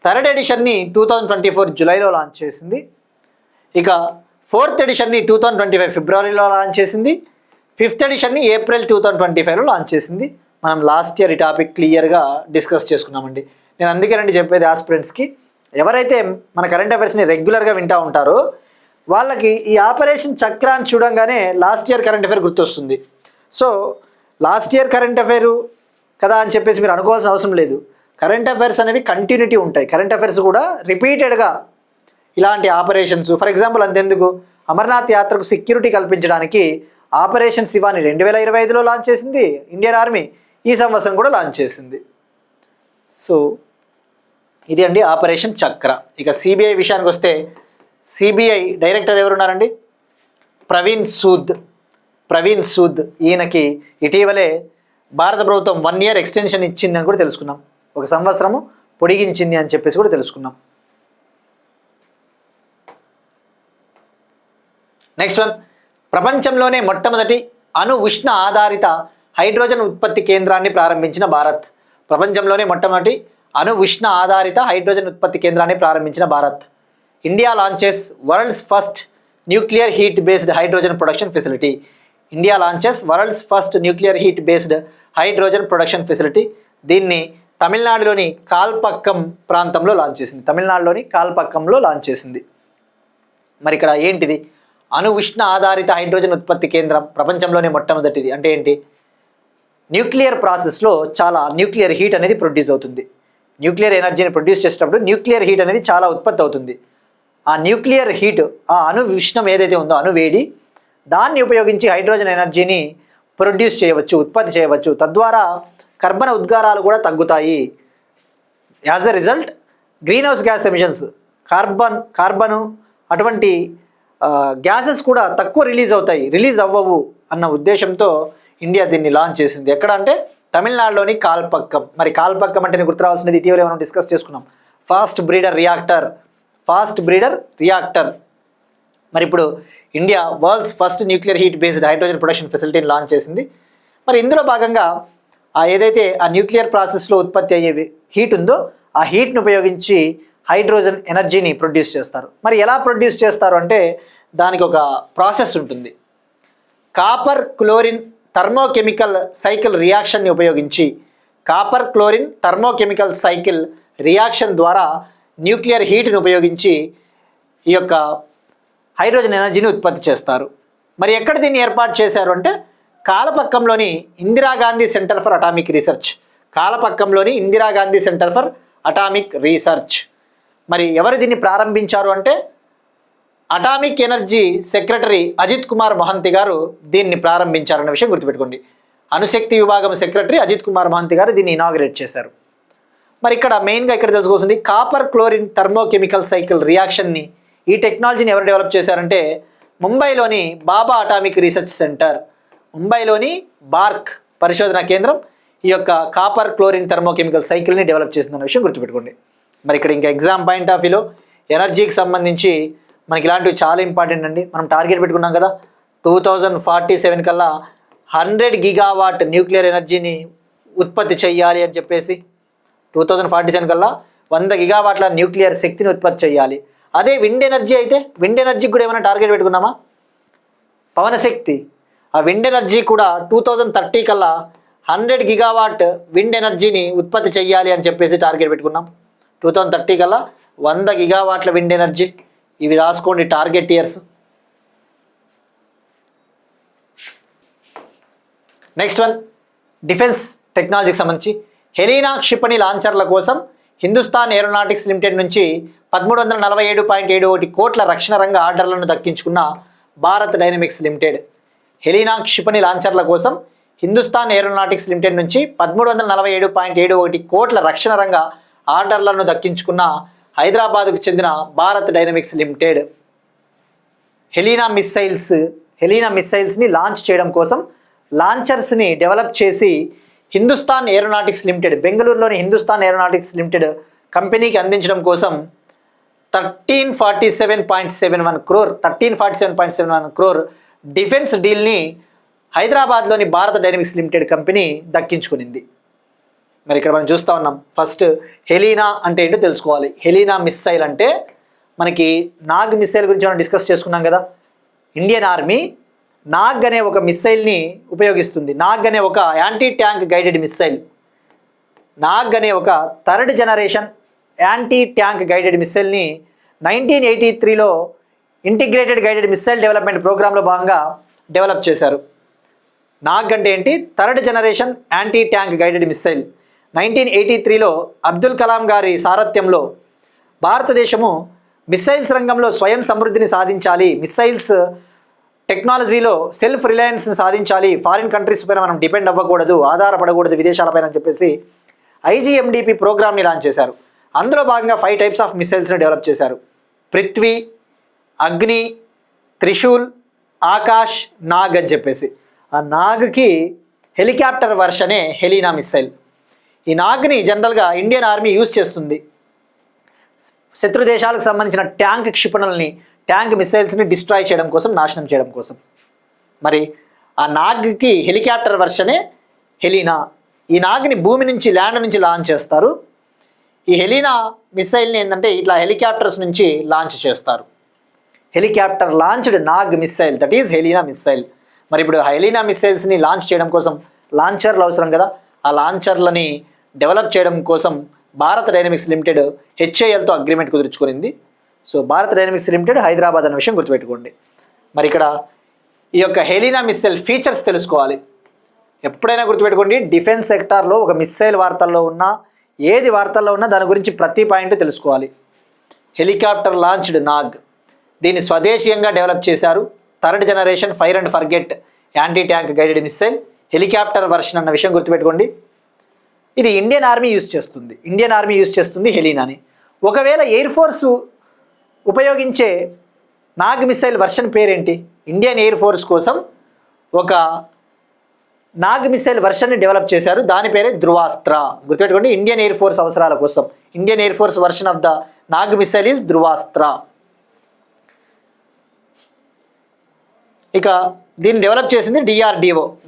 థర్డ్ ఎడిషన్ని 2024 జూలైలో లాంచ్ చేసింది. ఇక 4th ఎడిషన్ని 2025 ఫిబ్రవరిలో లాంచ్ చేసింది. 5th ఎడిషన్ని ఏప్రిల్ 2025లో లాంచ్ చేసింది. మనం లాస్ట్ ఇయర్ ఈ టాపిక్ క్లియర్గా డిస్కస్ చేసుకున్నామండి. నేను అందుకేనండి చెప్పేది ఆస్పిరెంట్స్కి, ఎవరైతే మన కరెంట్ అఫైర్స్ని రెగ్యులర్గా వింటూ ఉంటారో వాళ్ళకి ఈ ఆపరేషన్ చక్రాన్ని చూడంగానే లాస్ట్ ఇయర్ కరెంట్ అఫైర్ గుర్తొస్తుంది. So last year current affair కదా అని చెప్పేసి మీరు అనుకోవాల్సిన అవసరం లేదు. కరెంట్ అఫైర్స్ అనేవి కంటిన్యూటీ ఉంటాయి. కరెంట్ అఫైర్స్ కూడా రిపీటెడ్గా ఇలాంటి ఆపరేషన్స్, ఫర్ ఎగ్జాంపుల్ అంతెందుకు, అమర్నాథ్ యాత్రకు సెక్యూరిటీ కల్పించడానికి ఆపరేషన్ శివాని 2025లో లాంచ్ చేసింది ఇండియన్ ఆర్మీ, ఈ సంవత్సరం కూడా లాంచ్ చేసింది. సో ఇది అండి ఆపరేషన్ చక్ర. ఇక సిబిఐ విషయానికి వస్తే సిబిఐ డైరెక్టర్ ఎవరున్నారండి? ప్రవీణ్ సూద్. ఈయనకి ఇటీవలే భారత ప్రభుత్వం 1 year ఎక్స్టెన్షన్ ఇచ్చింది అని కూడా తెలుసుకున్నాం. 1 సంవత్సరము పొడిగించింది అని చెప్పేసి కూడా తెలుసుకున్నాం. నెక్స్ట్ వన్, ప్రపంచంలోనే మొట్టమొదటి అణు ఉష్ణ ఆధారిత హైడ్రోజన్ ఉత్పత్తి కేంద్రాన్ని ప్రారంభించిన భారత్. ప్రపంచంలోనే మొట్టమొదటి అణు ఉష్ణ ఆధారిత హైడ్రోజన్ ఉత్పత్తి కేంద్రాన్ని ప్రారంభించిన Bharat. India launches world's first nuclear heat based hydrogen production facility. India launches world's first nuclear heat based hydrogen production facility. దీన్ని తమిళనాడులోని కాల్పక్కం ప్రాంతంలో లాంచ్ చేసింది. తమిళనాడులోని కాల్పక్కంలో లాంచ్ చేసింది. మరి ఇక్కడ ఏంటిది? అణు ఉష్ణ ఆధారిత హైడ్రోజన్ ఉత్పత్తి కేంద్రం ప్రపంచంలోనే మొట్టమొదటిది. అంటే ఏంటి? న్యూక్లియర్ ప్రాసెస్లో చాలా న్యూక్లియర్ హీట్ అనేది ప్రొడ్యూస్ అవుతుంది. న్యూక్లియర్ ఎనర్జీని ప్రొడ్యూస్ చేసేటప్పుడు న్యూక్లియర్ హీట్ అనేది చాలా ఉత్పత్తి అవుతుంది. ఆ న్యూక్లియర్ హీట్, ఆ అణు ఉష్ణం ఏదైతే ఉందో, అణు వేడి, దాన్ని ఉపయోగించి హైడ్రోజన్ ఎనర్జీని ప్రొడ్యూస్ చేయవచ్చు, ఉత్పత్తి చేయవచ్చు. తద్వారా కర్బన ఉద్గారాలు కూడా తగ్గుతాయి. As a result green house gas emissions, carbon అటువంటి గ్యాసెస్ కూడా తక్కువ రిలీజ్ అవ్వవు అన్న ఉద్దేశంతో ఇండియా దీన్ని లాంచ్ చేసింది. ఎక్కడ అంటే తమిళనాడులోని కాల్పక్కం. మరి కాల్పక్కం అంటే గుర్తు రావాల్సినది ఇటీవల మనం డిస్కస్ చేసుకున్నాం, ఫాస్ట్ బ్రీడర్ రియాక్టర్. మరి ఇప్పుడు India world's first nuclear heat based hydrogen production ఫెసిలిటీని లాంచ్ చేసింది. మరి ఇందులో భాగంగా ఏదైతే ఆ న్యూక్లియర్ ప్రాసెస్లో ఉత్పత్తి అయ్యే హీట్ ఉందో ఆ హీట్ను ఉపయోగించి హైడ్రోజన్ ఎనర్జీని ప్రొడ్యూస్ చేస్తారు. మరి ఎలా ప్రొడ్యూస్ చేస్తారు అంటే దానికి ఒక ప్రాసెస్ ఉంటుంది. కాపర్ క్లోరిన్ థర్మోకెమికల్ సైకిల్ రియాక్షన్ని ఉపయోగించి రియాక్షన్ ద్వారా న్యూక్లియర్ హీట్ని ఉపయోగించి ఈ యొక్క హైడ్రోజన్ ఎనర్జీని ఉత్పత్తి చేస్తారు. మరి ఎక్కడ దీన్ని ఏర్పాటు చేశారు అంటే కాలపక్కంలోని Indira Gandhi centre for atomic research. మరి ఎవరు దీన్ని ప్రారంభించారు అంటే atomic energy secretary Ajit Kumar Mohanty garu దీన్ని ప్రారంభించారన్న విషయం గుర్తుపెట్టుకోండి. అణుశక్తి విభాగం సెక్రటరీ అజిత్ కుమార్ మొహంతి గారు దీన్ని ఇనాగ్రేట్ చేశారు. మరి ఇక్కడ మెయిన్గా ఇక్కడ తెలుసుకోవాల్సింది కాపర్ క్లోరిన్ థర్మోకెమికల్ సైకిల్ రియాక్షన్ని, ఈ టెక్నాలజీని ఎవరు డెవలప్ చేశారంటే ముంబైలోని బాబా అటామిక్ రీసెర్చ్ సెంటర్, ముంబైలోని బార్క్ పరిశోధన కేంద్రం ఈ యొక్క కాపర్ క్లోరిన్ థర్మోకెమికల్ సైకిల్ని డెవలప్ చేసిందన్న విషయం గుర్తుపెట్టుకోండి. మరి ఇక్కడ ఇంకా ఎగ్జామ్ పాయింట్ ఆఫ్ వ్యూలో ఎనర్జీకి సంబంధించి మనకి ఇలాంటివి చాలా ఇంపార్టెంట్ అండి. మనం టార్గెట్ పెట్టుకున్నాం కదా 2047 కల్లా 100 గిగావాట్ న్యూక్లియర్ ఎనర్జీని ఉత్పత్తి చేయాలి అని చెప్పేసి. 2047 కల్లా 100 గిగావాట్ల న్యూక్లియర్ శక్తిని ఉత్పత్తి చేయాలి. అదే విండ్ ఎనర్జీ అయితే విండ్ ఎనర్జీకి కూడా ఏమైనా టార్గెట్ పెట్టుకున్నామా? పవన శక్తి, ఆ విండ్ ఎనర్జీ కూడా 2030 కల్లా 100 గిగావాట్ విండ్ ఎనర్జీని ఉత్పత్తి చేయాలి అని చెప్పేసి టార్గెట్ పెట్టుకున్నాం. 2030 కల్లా 100 గిగావాట్ల విండ్ ఎనర్జీ. ఇవి రాసుకోండి target years. Next one defence టెక్నాలజీకి సంబంధించి హెలీనా క్షిపణి లాంచర్ల కోసం హిందుస్థాన్ ఏరోనాటిక్స్ లిమిటెడ్ నుంచి 1347.71 కోట్ల రక్షణ రంగ ఆర్డర్లను దక్కించుకున్న భారత్ డైనమిక్స్ లిమిటెడ్. హెలీనా క్షిపణి లాంచర్ల కోసం హిందుస్థాన్ ఏరోనాటిక్స్ లిమిటెడ్ నుంచి 1347.71 కోట్ల రక్షణ రంగ ఆర్డర్లను దక్కించుకున్న హైదరాబాద్కు చెందిన భారత్ డైనమిక్స్ లిమిటెడ్. హెలీనా మిస్సైల్స్ని లాంచ్ చేయడం కోసం లాంచర్స్ని డెవలప్ చేసి హిందుస్థాన్ ఏరోనాటిక్స్ లిమిటెడ్, బెంగళూరులోని హిందుస్థాన్ ఏరోనాటిక్స్ లిమిటెడ్ కంపెనీకి అందించడం కోసం 1347.71 క్రోర్ డిఫెన్స్ డీల్ని హైదరాబాద్లోని భారత్ డైనమిక్స్ లిమిటెడ్ కంపెనీ దక్కించుకునింది. మరి ఇక్కడ మనం చూస్తూ ఉన్నాం. ఫస్ట్ హెలీనా అంటే ఏంటో తెలుసుకోవాలి. హెలీనా మిస్సైల్ అంటే మనకి నాగ్ మిస్సైల్ గురించి మనం డిస్కస్ చేసుకున్నాం కదా. ఇండియన్ ఆర్మీ నాగ్ అనే ఒక మిస్సైల్ని ఉపయోగిస్తుంది. నాగ్ అనే ఒక anti tank guided missile, Nag అనే ఒక third generation anti tank guided మిస్సైల్ని 1983లో ఇంటిగ్రేటెడ్ గైడెడ్ మిస్సైల్ డెవలప్మెంట్ ప్రోగ్రాంలో భాగంగా డెవలప్ చేశారు. నాగ్ అంటే ఏంటి? Third generation anti tank guided missile. 1983లో అబ్దుల్ కలాం గారి సారథ్యంలో భారతదేశము మిస్సైల్స్ రంగంలో స్వయం సమృద్ధిని సాధించాలి, మిస్సైల్స్ టెక్నాలజీలో సెల్ఫ్ రిలయన్స్ని సాధించాలి, ఫారిన్ కంట్రీస్ పైన మనం డిపెండ్ అవ్వకూడదు, ఆధారపడకూడదు విదేశాలపైన అని చెప్పేసి IGMDP ప్రోగ్రామ్ని లాంచ్ చేశారు. అందులో భాగంగా 5 టైప్స్ ఆఫ్ మిస్సైల్స్ని డెవలప్ చేశారు. పృథ్వీ, అగ్ని, త్రిశూల్, ఆకాష్, నాగ్ అని చెప్పేసి. ఆ నాగ్కి హెలికాప్టర్ వర్షనే హెలీనా మిస్సైల్. ఈ నాగ్ని జనరల్గా ఇండియన్ ఆర్మీ యూజ్ చేస్తుంది శత్రు దేశాలకు సంబంధించిన ట్యాంక్ క్షిపణుల్ని, ట్యాంక్ మిస్సైల్స్ని డిస్ట్రాయ్ చేయడం కోసం, నాశనం చేయడం కోసం. మరి ఆ నాగ్కి హెలికాప్టర్ వర్షనే హెలీనా. ఈ నాగ్ని భూమి నుంచి, ల్యాండ్ నుంచి లాంచ్ చేస్తారు. ఈ హెలీనా మిస్సైల్ని ఏంటంటే ఇట్లా హెలికాప్టర్స్ నుంచి లాంచ్ చేస్తారు. Helicopter launched Nag missile, that is Helena missile. మరి ఇప్పుడు హెలీనా మిస్సైల్స్ని లాంచ్ చేయడం కోసం లాంచర్లు అవసరం కదా. ఆ లాంచర్లని డెవలప్ చేయడం కోసం భారత్ డైనమిక్స్ లిమిటెడ్ HALతో అగ్రిమెంట్ కుదుర్చుకునింది. So Bharat dynamics limited Hyderabad అనే విషయం గుర్తుపెట్టుకోండి. మరి ఇక్కడ ఈ యొక్క హెలీనా మిస్సైల్ ఫీచర్స్ తెలుసుకోవాలి. ఎప్పుడైనా గుర్తుపెట్టుకోండి, డిఫెన్స్ సెక్టార్లో ఒక మిస్సైల్ వార్తల్లో ఉన్నా, ఏది వార్తల్లో ఉన్నా దాని గురించి ప్రతి పాయింట్ తెలుసుకోవాలి. హెలికాప్టర్ లాంచ్డ్ నాగ్, దీన్ని స్వదేశీయంగా డెవలప్ చేశారు. Third generation fire and forget anti tank guided missile, helicopter version అన్న విషయం గుర్తుపెట్టుకోండి. ఇది ఇండియన్ ఆర్మీ యూజ్ చేస్తుంది హెలీనాని. ఒకవేళ ఎయిర్ ఫోర్స్ ఉపయోగించే నాగ్ మిసైల్ వర్షన్ పేరేంటి? ఇండియన్ ఎయిర్ ఫోర్స్ కోసం ఒక నాగ్ మిసైల్ వర్షన్ని డెవలప్ చేశారు, దాని పేరే ధృవాస్త్ర. గుర్తుపెట్టుకోండి, ఇండియన్ ఎయిర్ ఫోర్స్ అవసరాల కోసం Indian air force version of the Nag missile is Dhruvastra. ఇక దీన్ని డెవలప్ చేసింది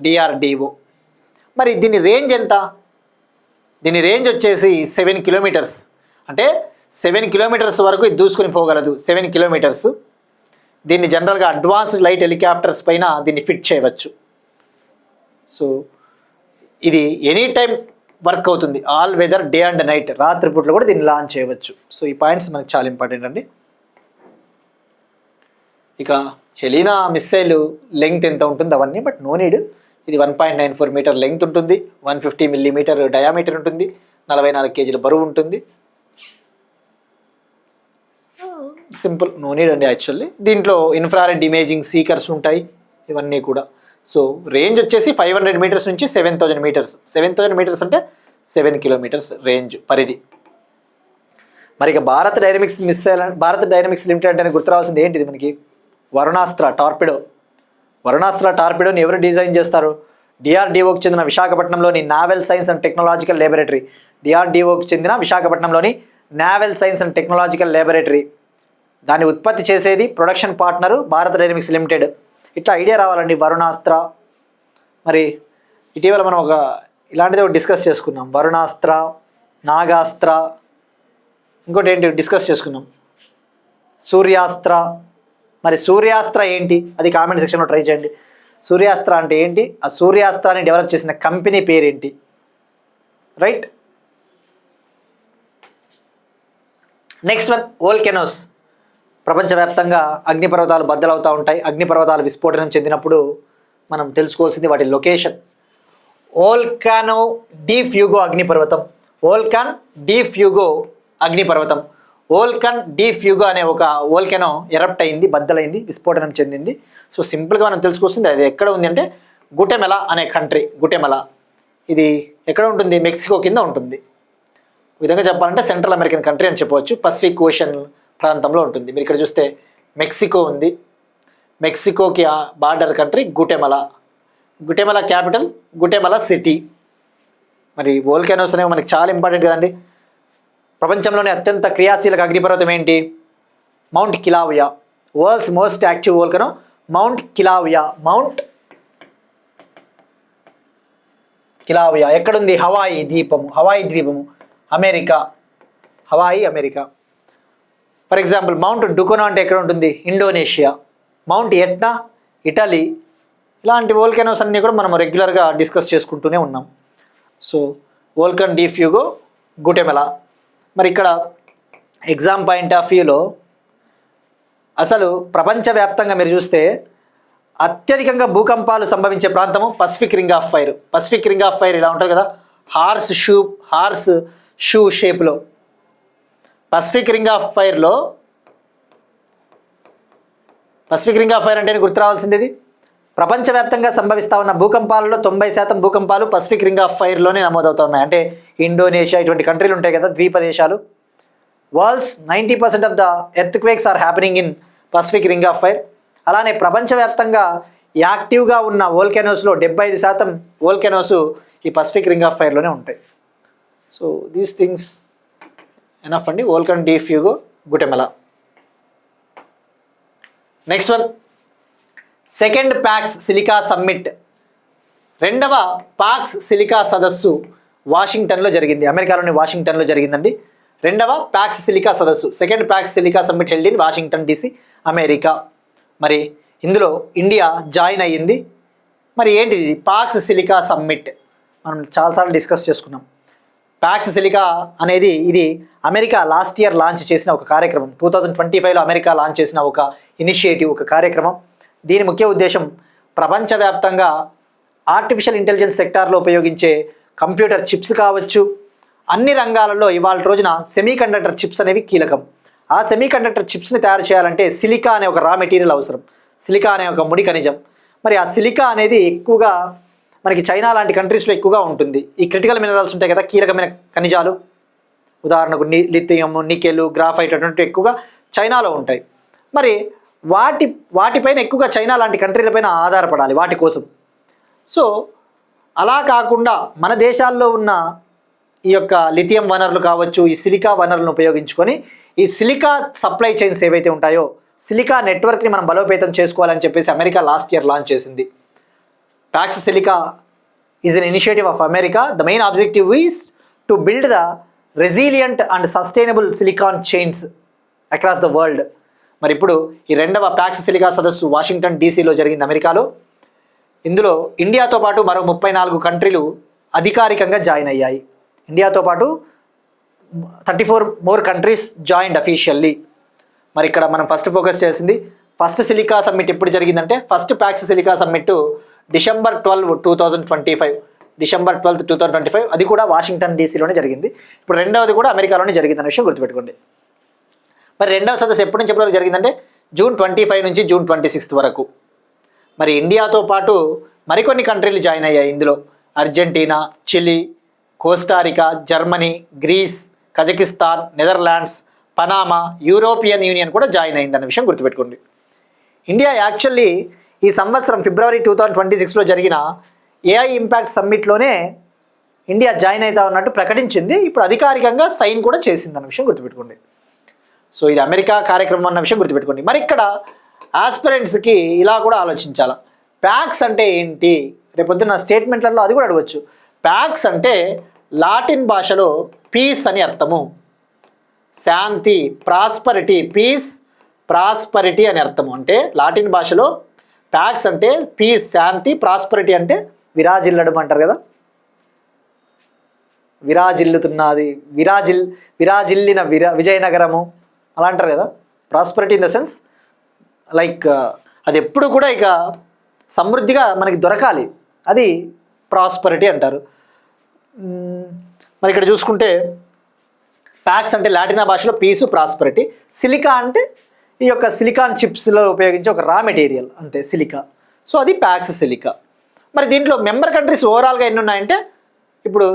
డిఆర్డిఓ. మరి దీని రేంజ్ ఎంత? దీని రేంజ్ వచ్చేసి 7 కిలోమీటర్స్. అంటే 7 కిలోమీటర్స్ వరకు ఇది దూసుకొని పోగలదు. 7 కిలోమీటర్స్. దీన్ని జనరల్గా అడ్వాన్స్డ్ లైట్ హెలికాప్టర్స్ పైన దీన్ని ఫిట్ చేయవచ్చు. సో ఇది ఎనీ టైం వర్క్ అవుతుంది, all weather, day and night, రాత్రిపూట్లో కూడా దీన్ని లాంచ్ చేయవచ్చు. సో ఈ పాయింట్స్ మనకు చాలా ఇంపార్టెంట్ అండి. ఇక హెలీనా మిస్సైల్ లెంగ్త్ ఎంత ఉంటుంది అవన్నీ, బట్ నో నీడ్. ఇది 1.94 మీటర్ లెంగ్త్ ఉంటుంది, 150 మిల్లీమీటర్ డయామీటర్ ఉంటుంది, 44 కేజీల బరువు ఉంటుంది. సింపుల్, నో నీడ్ అండి యాక్చువల్లీ. దీంట్లో ఇన్ఫ్రారెడ్ ఇమేజింగ్ సీకర్స్ ఉంటాయి ఇవన్నీ కూడా. సో రేంజ్ వచ్చేసి 500 మీటర్స్ నుంచి 7000 మీటర్స్. 7000 మీటర్స్ అంటే 7 కిలోమీటర్స్ రేంజ్ పరిధి. మరి ఇక భారత్ డైనమిక్స్ లిమిటెడ్ అని గుర్తు రావాల్సింది ఏంటిది మనకి? వరుణాస్త్ర టార్పిడో. వరుణాస్త్ర టార్పిడోని ఎవరు డిజైన్ చేస్తారు? డిఆర్డిఓకి చెందిన విశాఖపట్నంలోని naval science and technological laboratory. డిఆర్డిఓకి చెందిన విశాఖపట్నంలోని naval science and technological laboratory. దాన్ని ఉత్పత్తి చేసేది production partner Bharat dynamics limited. ఇట్లా ఐడియా రావాలండి. వరుణాస్త్ర. మరి ఇటీవల మనం ఇలాంటిది ఒకటి డిస్కస్ చేసుకున్నాం. వరుణాస్త్ర, నాగాస్త్ర, ఇంకోటి ఏంటి డిస్కస్ చేసుకున్నాం? సూర్యాస్త్ర. మరి సూర్యాస్త్ర ఏంటి? అది కామెంట్ సెక్షన్లో ట్రై చేయండి. సూర్యాస్త్ర అంటే ఏంటి? ఆ సూర్యాస్త్రాన్ని డెవలప్ చేసిన కంపెనీ పేరేంటి? రైట్. Next one, volcanoes. ప్రపంచవ్యాప్తంగా అగ్నిపర్వతాలు బద్దలవుతూ ఉంటాయి. అగ్నిపర్వతాలు విస్ఫోటనం చెందినప్పుడు మనం తెలుసుకోవాల్సింది వాటి లొకేషన్. వోల్కానో డి ఫ్యూగో అగ్నిపర్వతం. వోల్కాన్ డి ఫ్యూగో అగ్నిపర్వతం. వోల్కాన్ డి ఫ్యూగో అనే ఒక వోల్కెనో ఎరప్ట్ అయింది, బద్దలైంది, విస్ఫోటనం చెందింది. సో సింపుల్గా మనం తెలుసుకొస్తుంది అది ఎక్కడ ఉంది అంటే గుటెమెలా అనే కంట్రీ. గుటెమెలా ఇది ఎక్కడ ఉంటుంది? మెక్సికో కింద ఉంటుంది. ఈ విధంగా చెప్పాలంటే సెంట్రల్ అమెరికన్ కంట్రీ అని చెప్పవచ్చు. పసిఫిక్ ఓషన్ ప్రాంతంలో ఉంటుంది. మీరు ఇక్కడ చూస్తే మెక్సికో ఉంది. మెక్సికోకి border country Guatemala. Guatemala capital Guatemala city. మరి వోల్కెనోస్ అనేవి మనకి చాలా ఇంపార్టెంట్ కదండి. ప్రపంచంలోనే అత్యంత క్రియాశీలక అగ్నిపర్వతం ఏంటి? Mount Kilauea. World's most active volcano Mount Kilauea. Mount Kilauea ఎక్కడుంది? హవాయి ద్వీపము, America. America. For example Mount Dukono అంటే ఎక్కడ ఉంటుంది? ఇండోనేషియా. Mount Etna, Italy. ఇలాంటి వోల్కెనోస్ అన్నీ కూడా మనం రెగ్యులర్గా డిస్కస్ చేసుకుంటూనే ఉన్నాం. So Volcan de Fuego, Guatemala. మరి ఇక్కడ ఎగ్జామ్ పాయింట్ ఆఫ్ వ్యూలో అసలు ప్రపంచవ్యాప్తంగా మీరు చూస్తే అత్యధికంగా భూకంపాలు సంభవించే ప్రాంతము Pacific ring of fire. Pacific ring of fire ఇలా ఉంటుంది కదా, హార్స్ షూ షేప్లో. పసిఫిక్ రింగ్ ఆఫ్ ఫైర్ అంటే గుర్తు రావాల్సింది. ప్రపంచవ్యాప్తంగా సంభవిస్తూ ఉన్న భూకంపాలలో 90% భూకంపాలు పసిఫిక్ రింగ్ ఆఫ్ ఫైర్లోనే నమోదవుతూ ఉన్నాయి. అంటే ఇండోనేషియా ఇటువంటి కంట్రీలు ఉంటాయి కదా, ద్వీప దేశాలు. World's 90% of the earthquakes are happening in Pacific ring of fire. అలానే ప్రపంచవ్యాప్తంగా యాక్టివ్గా ఉన్న వోల్కెనోస్లో 75% వోల్కెనోస్ ఈ పసిఫిక్ రింగ్ ఆఫ్ ఫైర్లోనే ఉంటాయి. సో దీస్ థింగ్స్ ఎనఫ్ అండి. Volcan de Fuego, Guatemala. Next one, second Pax Silica summit. రెండవ పాక్స్ సిలికా సదస్సు వాషింగ్టన్లో జరిగింది. అమెరికాలోని వాషింగ్టన్లో జరిగిందండి. రెండవ పాక్స్ సిలికా సదస్సు, second Pax Silica summit held in Washington DC, America. మరి ఇందులో ఇండియా జాయిన్ అయ్యింది. మరి ఏంటిది పాక్స్ సిలికా సమ్మిట్? మనం చాలాసార్లు డిస్కస్ చేసుకున్నాం. పాక్స్ సిలికా అనేది ఇది అమెరికా లాస్ట్ ఇయర్ లాంచ్ చేసిన ఒక కార్యక్రమం. 2025లో అమెరికా లాంచ్ చేసిన ఒక ఇనిషియేటివ్, ఒక కార్యక్రమం. దీని ముఖ్య ఉద్దేశం ప్రపంచవ్యాప్తంగా ఆర్టిఫిషియల్ ఇంటెలిజెన్స్ సెక్టార్లో ఉపయోగించే కంప్యూటర్ చిప్స్ కావచ్చు, అన్ని రంగాలలో ఇవాళ రోజున సెమీకండక్టర్ చిప్స్ అనేవి కీలకం. ఆ సెమీకండక్టర్ చిప్స్ని తయారు చేయాలంటే సిలికా అనే ఒక రా మెటీరియల్ అవసరం. సిలికా అనే ఒక ముడి ఖనిజం. మరి ఆ సిలికా అనేది ఎక్కువగా మనకి చైనా లాంటి కంట్రీస్లో ఎక్కువగా ఉంటుంది. ఈ క్రిటికల్ మినరల్స్ ఉంటాయి కదా, కీలకమైన ఖనిజాలు, ఉదాహరణకు లిథియం, నికెల్, గ్రాఫైట్ అటువంటి ఎక్కువగా చైనాలో ఉంటాయి. మరి వాటిపైన ఎక్కువగా చైనా లాంటి కంట్రీలపైన ఆధారపడాలి వాటి కోసం. సో అలా కాకుండా మన దేశాల్లో ఉన్న ఈ యొక్క లిథియం వనరులు కావచ్చు, ఈ సిలికా వనరులను ఉపయోగించుకొని ఈ సిలికా సప్లై చైన్స్ ఏవైతే ఉంటాయో సిలికా నెట్వర్క్ని మనం బలోపేతం చేసుకోవాలని చెప్పేసి అమెరికా లాస్ట్ ఇయర్ లాంచ్ చేసింది. Packs silica is an initiative of America. The main objective is to build the resilient and sustainable silicon chains across the world. మరి ఇప్పుడు ఈ 2వ ప్యాక్స్ సిలికా సదస్సు వాషింగ్టన్ డీసీలో జరిగింది అమెరికాలో. ఇందులో ఇండియాతో పాటు మరో 34 కంట్రీలు అధికారికంగా జాయిన్ అయ్యాయి. ఇండియాతో పాటు 34 మోర్ కంట్రీస్ జాయిన్డ్ అఫీషియల్లీ. మరి ఇక్కడ మనం ఫస్ట్ ఫోకస్ చేసింది ఫస్ట్ సిలికా సమ్మిట్ ఎప్పుడు జరిగిందంటే first packs silica summit December 12, 2025. December 12, 2025 అది కూడా వాషింగ్టన్ డీసీలోనే జరిగింది. ఇప్పుడు 2వది కూడా అమెరికాలోనే జరిగింది అనే విషయం గుర్తుపెట్టుకోండి. మరి 2వ సదస్సు ఎప్పటి నుంచి ఎప్పటివరకు జరిగిందంటే June 25 నుంచి June 26 వరకు. మరి ఇండియాతో పాటు మరికొన్ని కంట్రీలు జాయిన్ అయ్యాయి ఇందులో. Argentina, Chile, Costa Rica, Germany, Greece, Kazakhstan, Netherlands, Panama, European Union కూడా జాయిన్ అయిందన్న విషయం గుర్తుపెట్టుకోండి. ఇండియా యాక్చువల్లీ ఈ సంవత్సరం February 2026లో జరిగిన AI ఇంపాక్ట్ సమ్మిట్లోనే ఇండియా జాయిన్ అవుతా ఉన్నట్టు ప్రకటించింది. ఇప్పుడు అధికారికంగా సైన్ కూడా చేసిందన్న విషయం గుర్తుపెట్టుకోండి. సో ఇది అమెరికా కార్యక్రమం అన్న విషయం గుర్తుపెట్టుకోండి. మరి ఇక్కడ ఆస్పిరెంట్స్కి ఇలా కూడా ఆలోచించాలా, ప్యాక్స్ అంటే ఏంటి? రేపొద్దున స్టేట్మెంట్లలో అది కూడా అడగవచ్చు. ప్యాక్స్ అంటే లాటిన్ భాషలో పీస్ అని అర్థము, శాంతి, ప్రాస్పరిటీ, పీస్, ప్రాస్పరిటీ అని అర్థము. అంటే లాటిన్ భాషలో ప్యాక్స్ అంటే పీస్, శాంతి, ప్రాస్పరిటీ అంటే విరాజిల్లడం అంటారు కదా, విరాజిల్లుతున్నది, విరాజిల్లిన విజయనగరము అలా అంటారు కదా. Prosperity in the sense like అది ఎప్పుడు కూడా ఇక సమృద్ధిగా మనకి దొరకాలి, అది ప్రాస్పరిటీ అంటారు. మరి ఇక్కడ చూసుకుంటే ప్యాక్స్ అంటే లాటినా భాషలో పీసు, ప్రాస్పరిటీ. సిలికా అంటే ఈ యొక్క సిలికాన్ చిప్స్లో ఉపయోగించే ఒక రా మెటీరియల్ అంతే సిలికా. సో అది ప్యాక్స్ సిలికా. మరి దీంట్లో మెంబర్ కంట్రీస్ ఓవరాల్గా ఎన్ని ఉన్నాయంటే ఇప్పుడు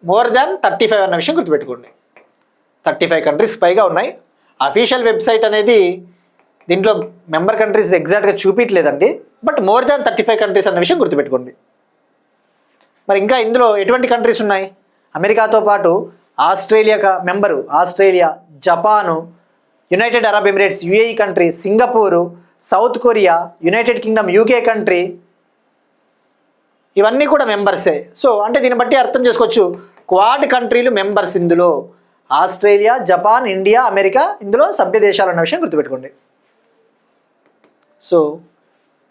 మోర్ దాన్ 35 అన్న విషయం గుర్తుపెట్టుకోండి. 35 కంట్రీస్ పైగా ఉన్నాయి. అఫీషియల్ వెబ్సైట్ అనేది దీంట్లో మెంబర్ కంట్రీస్ ఎగ్జాక్ట్గా చూపించలేదండి, బట్ మోర్ దాన్ 35 కంట్రీస్ అన్న విషయం గుర్తుపెట్టుకోండి. మరి ఇంకా ఇందులో ఎటువంటి కంట్రీస్ ఉన్నాయి? అమెరికాతో పాటు Australia member, Australia, Japan, United Arab Emirates, UAE country, Singapore, south Korea, United Kingdom, UK country, ఇవన్నీ కూడా మెంబర్సే. సో అంటే దీన్ని బట్టి అర్థం చేసుకోవచ్చు క్వాడ్ కంట్రీలు మెంబర్స్ ఇందులో. ఆస్ట్రేలియా, జపాన్, ఇండియా, అమెరికా ఇందులో సభ్య దేశాలు అన్న విషయం గుర్తుపెట్టుకోండి. So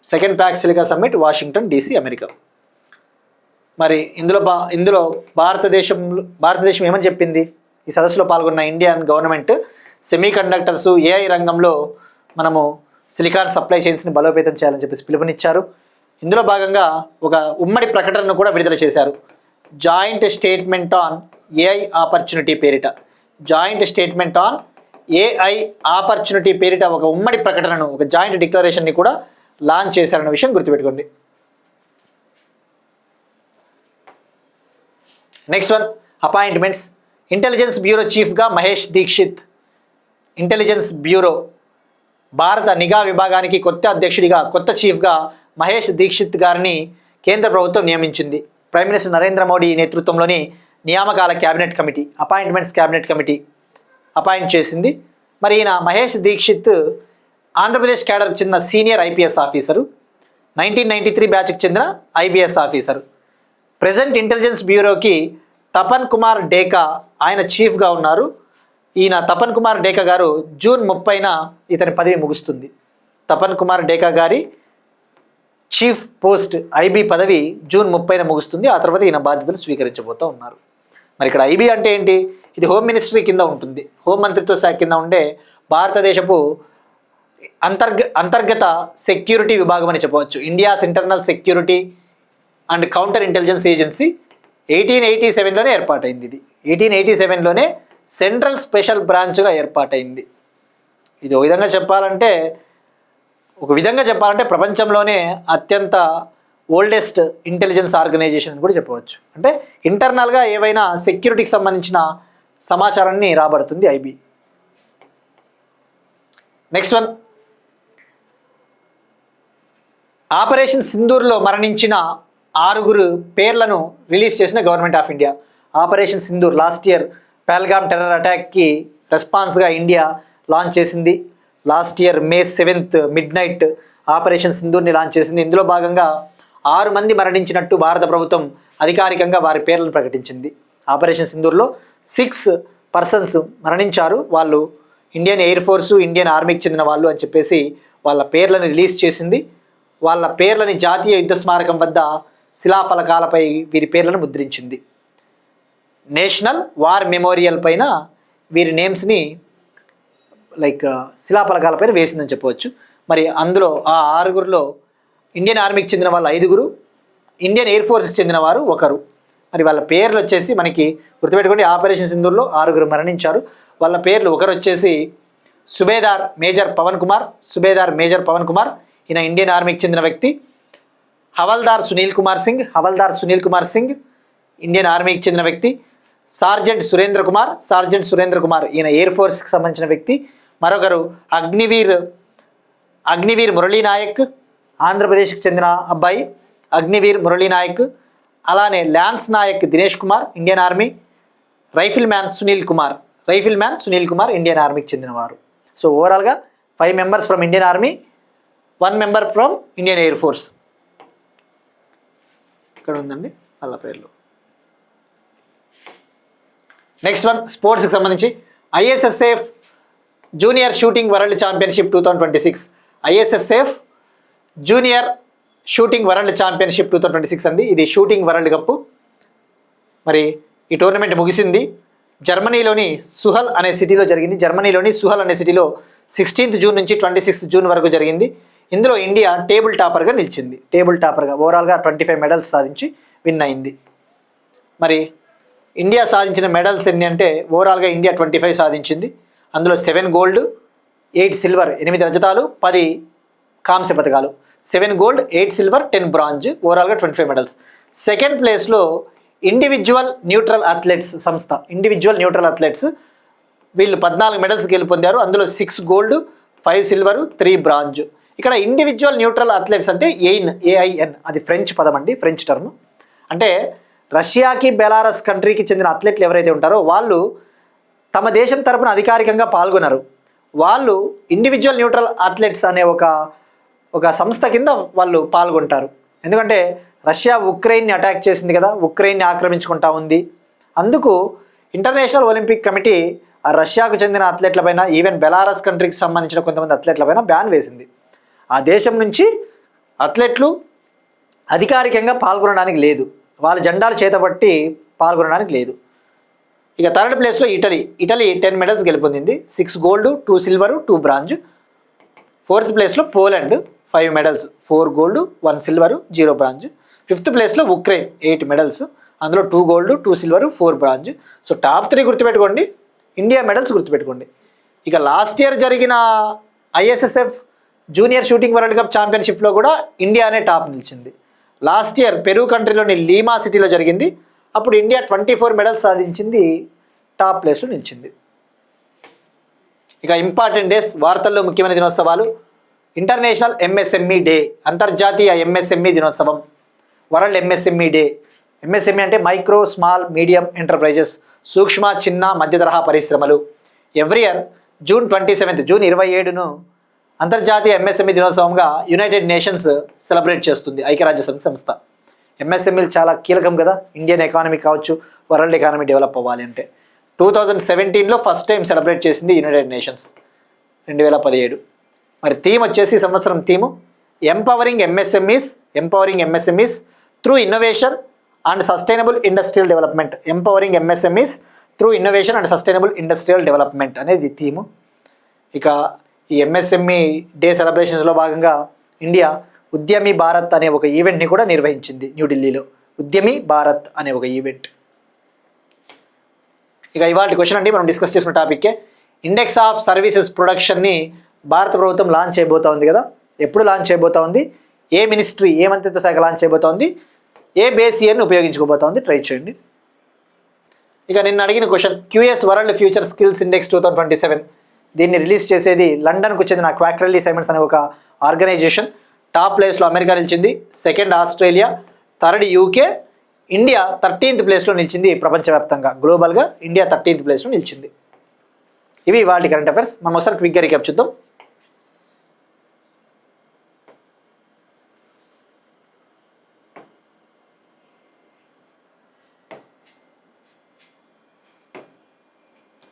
second packs silica summit Washington DC, America. మరి ఇందులో భారతదేశం ఏమని చెప్పింది? ఈ సదస్సులో పాల్గొన్న Indian government semi conductors, AI రంగంలో మనము సిలికాన్ సప్లై చైన్స్ని బలోపేతం చేయాలని చెప్పేసి పిలుపునిచ్చారు. ఇందులో భాగంగా ఒక ఉమ్మడి ప్రకటనను కూడా విడుదల చేశారు. Joint statement on AI opportunity పేరిట, joint statement on AI opportunity పేరిట ఒక ఉమ్మడి ప్రకటనను, ఒక జాయింట్ డిక్లరేషన్ని కూడా లాంచ్ చేశారన్న విషయం గుర్తుపెట్టుకోండి. Next one, appointments. Intelligence bureau చీఫ్గా మహేష్ దీక్షిత్. ఇంటెలిజెన్స్ బ్యూరో భారత నిఘా విభాగానికి కొత్త అధ్యక్షుడిగా, కొత్త చీఫ్గా మహేష్ దీక్షిత్ గారిని కేంద్ర ప్రభుత్వం నియమించింది. ప్రైమ్ మినిస్టర్ నరేంద్ర మోడీ నేతృత్వంలోని నియామకాల cabinet committee, appointments cabinet committee appoint చేసింది. మరి ఈయన మహేష్ దీక్షిత్ ఆంధ్రప్రదేశ్ క్యాడర్కు చెందిన సీనియర్ IPS ఆఫీసరు, 1993 బ్యాచ్కి చెందిన IBS ఆఫీసరు. ప్రెజెంట్ ఇంటెలిజెన్స్ బ్యూరోకి తపన్ కుమార్ డేకా ఆయన చీఫ్గా ఉన్నారు. ఈయన తపన్ కుమార్ డేకా గారు June 30న ఇతని పదవి ముగుస్తుంది. తపన్ కుమార్ డేకా గారి చీఫ్ పోస్ట్ IB పదవి June 30న ముగుస్తుంది. ఆ తర్వాత ఈయన బాధ్యతలు స్వీకరించబోతూ ఉన్నారు. మరి ఇక్కడ IB అంటే ఏంటి? ఇది హోమ్ మినిస్ట్రీ కింద ఉంటుంది, హోం మంత్రిత్వ శాఖ కింద ఉండే భారతదేశపు అంతర్గత సెక్యూరిటీ విభాగం అని చెప్పవచ్చు. India's internal security and counter intelligence agency 1887లోనే ఏర్పాటైంది. ఇది 1887లోనే సెంట్రల్ స్పెషల్ బ్రాంచ్గా ఏర్పాటైంది. ఇది ఒక విధంగా చెప్పాలంటే ప్రపంచంలోనే అత్యంత ఓల్డెస్ట్ ఇంటెలిజెన్స్ ఆర్గనైజేషన్ అని కూడా చెప్పవచ్చు. అంటే ఇంటర్నల్గా ఏవైనా సెక్యూరిటీకి సంబంధించిన సమాచారాన్ని రాబడుతుంది ఐబీ. నెక్స్ట్ వన్, ఆపరేషన్ సింధూర్లో మరణించిన 6 పేర్లను రిలీజ్ చేసిన government of India. Operation Sindoor last year Pahalgam terror అటాక్కి రెస్పాన్స్గా ఇండియా లాంచ్ చేసింది. Last year May 7th midnight operation సింధూర్ని లాంచ్ చేసింది. ఇందులో భాగంగా 6 మంది మరణించినట్టు భారత ప్రభుత్వం అధికారికంగా వారి పేర్లను ప్రకటించింది. ఆపరేషన్ సింధూర్లో 6 పర్సన్స్ మరణించారు. వాళ్ళు ఇండియన్ ఎయిర్ ఫోర్సు, ఇండియన్ ఆర్మీకి చెందిన వాళ్ళు అని చెప్పేసి వాళ్ళ పేర్లను రిలీజ్ చేసింది. వాళ్ళ పేర్లని జాతీయ యుద్ధ స్మారకం వద్ద శిలాఫలకాలపై వీరి పేర్లను ముద్రించింది. నేషనల్ వార్ మెమోరియల్ పైన వీరి నేమ్స్ని శిలాఫలకాలపైన వేసిందని చెప్పవచ్చు. మరి అందులో ఆ 6గురిలో ఇండియన్ ఆర్మీకి చెందిన వాళ్ళు 5, ఇండియన్ ఎయిర్ ఫోర్స్కి చెందిన వారు 1. మరి వాళ్ళ పేర్లు వచ్చేసి మనకి గుర్తుపెట్టుకోండి, ఆపరేషన్ సింధూర్లో 6 మరణించారు. వాళ్ళ పేర్లు ఒకరు వచ్చేసి సుబేదార్ మేజర్ పవన్ కుమార్, ఈయన ఇండియన్ ఆర్మీకి చెందిన వ్యక్తి. హవల్దార్ సునీల్ కుమార్ సింగ్ ఇండియన్ ఆర్మీకి చెందిన వ్యక్తి. సార్జెంట్ సురేంద్ర కుమార్ ఈయన ఎయిర్ ఫోర్స్కి సంబంధించిన వ్యక్తి. మరొకరు అగ్నివీర్ మురళీ నాయక్, ఆంధ్రప్రదేశ్కి చెందిన అబ్బాయి అగ్నివీర్ మురళీ నాయక్. అలానే lance Naik Dinesh Kumar, Indian army. Rifleman Sunil Kumar Indian ఆర్మీకి చెందినవారు. సో ఓవరాల్గా 5 members from Indian army, 1 member from Indian air force. ఇక్కడ ఉందండి వాళ్ళ పేర్లు. నెక్స్ట్ వన్, స్పోర్ట్స్కి సంబంధించి ISSF junior shooting world championship 2026. ISSF junior shooting world championship 2026 అండి. ఇది షూటింగ్ వరల్డ్ కప్. మరి ఈ టోర్నమెంట్ ముగిసింది. జర్మనీలోని సుహల్ అనే సిటీలో జరిగింది. 16th జూన్ నుంచి 26th జూన్ వరకు జరిగింది. ఇందులో ఇండియా టేబుల్ టాపర్గా నిలిచింది. ఓవరాల్గా 25 మెడల్స్ సాధించి విన్ అయింది. మరి ఇండియా సాధించిన మెడల్స్ ఎన్ని అంటే ఓవరాల్గా ఇండియా 25 సాధించింది. అందులో 7 గోల్డ్, 8 సిల్వర్, 8 రజతాలు, 10 కాంస్య పథకాలు. 7 గోల్డ్, 8 సిల్వర్, 10 బ్రాంజ్, ఓవరాల్గా 25 మెడల్స్. సెకండ్ ప్లేస్లో ఇండివిజువల్ న్యూట్రల్ అథ్లెట్స్ వీళ్ళు 14 మెడల్స్ గెలుపొందారు. అందులో 6 గోల్డ్, 5 సిల్వర్, 3 బ్రాంజ్. ఇక్కడ ఇండివిజువల్ న్యూట్రల్ అథ్లెట్స్ అంటే AIN, అది ఫ్రెంచ్ పదం అండి, ఫ్రెంచ్ టర్మ్. అంటే రష్యాకి, బెలారస్ కంట్రీకి చెందిన అథ్లెట్లు ఎవరైతే ఉంటారో వాళ్ళు తమ దేశం తరపున అధికారికంగా పాల్గొన్నారు. వాళ్ళు ఇండివిజువల్ న్యూట్రల్ అథ్లెట్స్ అనే ఒక సంస్థ కింద వాళ్ళు పాల్గొంటారు. ఎందుకంటే రష్యా ఉక్రెయిన్ని అటాక్ చేసింది కదా, ఉక్రెయిన్ని ఆక్రమించుకుంటా ఉంది. అందుకు ఇంటర్నేషనల్ ఒలింపిక్ కమిటీ ఆ రష్యాకు చెందిన అథ్లెట్లపైన, ఈవెన్ బెలారస్ కంట్రీకి సంబంధించిన కొంతమంది అథ్లెట్లపైన బ్యాన్ వేసింది. ఆ దేశం నుంచి అథ్లెట్లు అధికారికంగా పాల్గొనడానికి లేదు, వాళ్ళ జెండాలు చేతబట్టి పాల్గొనడానికి లేదు. ఇక థర్డ్ ప్లేస్లో ఇటలీ 10 మెడల్స్ గెలుపొందింది. 6 గోల్డ్, 2 సిల్వర్, 2 బ్రాంజ్. ఫోర్త్ ప్లేస్లో Poland 5 medals, 4 gold, 1 silver, 0 bronze. Fifth ప్లేస్లో ఉక్రెయిన్ 8 మెడల్స్, అందులో 2 gold, 2 silver, 4 bronze. So top 3 గుర్తుపెట్టుకోండి, ఇండియా మెడల్స్ గుర్తుపెట్టుకోండి. ఇక లాస్ట్ ఇయర్ జరిగిన ISSF junior shooting world cup ఛాంపియన్షిప్లో కూడా ఇండియానే టాప్ నిలిచింది. లాస్ట్ ఇయర్ పెరూ కంట్రీలోని లీమా సిటీలో జరిగింది. అప్పుడు ఇండియా 24 మెడల్స్ సాధించింది, టాప్ ప్లేస్లో నిలిచింది. ఇక ఇంపార్టెంట్ డేస్, వార్తల్లో ముఖ్యమైన దినోత్సవాలు. ఇంటర్నేషనల్ MSME డే, అంతర్జాతీయ MSME దినోత్సవం. World MSME day. MSME అంటే మైక్రో, స్మాల్, మీడియం ఎంటర్ప్రైజెస్, సూక్ష్మ, చిన్న, మధ్య తరహా పరిశ్రమలు. ఎవ్రీ ఇయర్ జూన్ 27ను అంతర్జాతీయ MSME దినోత్సవంగా యునైటెడ్ నేషన్స్ సెలబ్రేట్ చేస్తుంది, ఐక్యరాజ్యసమితి సంస్థ. MSMEలు చాలా కీలకం కదా, ఇండియన్ ఎకానమీ కావచ్చు, వరల్డ్ ఎకానమీ డెవలప్ అవ్వాలి అంటే. 2017లో ఫస్ట్ టైం సెలబ్రేట్ చేసింది యునైటెడ్ నేషన్స్, 2017. మరి థీమ్ వచ్చేసి ఈ సంవత్సరం theme empowering MSMEs through innovation and sustainable industrial development. Empowering MSMEs through innovation and sustainable industrial development అనేది థీము. ఇక ఈ MSME డే సెలబ్రేషన్స్లో భాగంగా ఇండియా ఉద్యమి భారత్ అనే ఒక ఈవెంట్ని కూడా నిర్వహించింది న్యూఢిల్లీలో. ఉద్యమి భారత్ అనే ఒక ఈవెంట్. ఇక ఇవాళ క్వశ్చన్ అండి, మనం డిస్కస్ చేసుకున్న టాపిక్కే. ఇండెక్స్ ఆఫ్ సర్వీసెస్ ప్రొడక్షన్ని భారత ప్రభుత్వం లాంచ్ చేయబోతా ఉంది కదా, ఎప్పుడు లాంచ్ చేయబోతా ఉంది, ఏ మినిస్ట్రీ, ఏ మంత్రిత్వ శాఖ లాంచ్ చేయబోతా ఉంది, ఏ బేస్ ఇయర్ని ఉపయోగించుకోబోతా ఉంది, ట్రై చేయండి. ఇక నిన్న అడిగిన question QS world future skills index 2027 దీన్ని రిలీజ్ చేసేది లండన్కు చెందిన క్వాక్రెల్లీ సైమన్స్ అనే ఒక ఆర్గనైజేషన్. టాప్ ప్లేస్లో అమెరికా నిలిచింది, second Australia, third UK, India 13th ప్లేస్లో నిలిచింది. ప్రపంచవ్యాప్తంగా గ్లోబల్గా ఇండియా 13th ప్లేస్లో నిలిచింది. ఇవి వాటి కరెంట్ అఫైర్స్. మనం ఒకసారి క్విక్గా రీక్యాప్ చూద్దాం.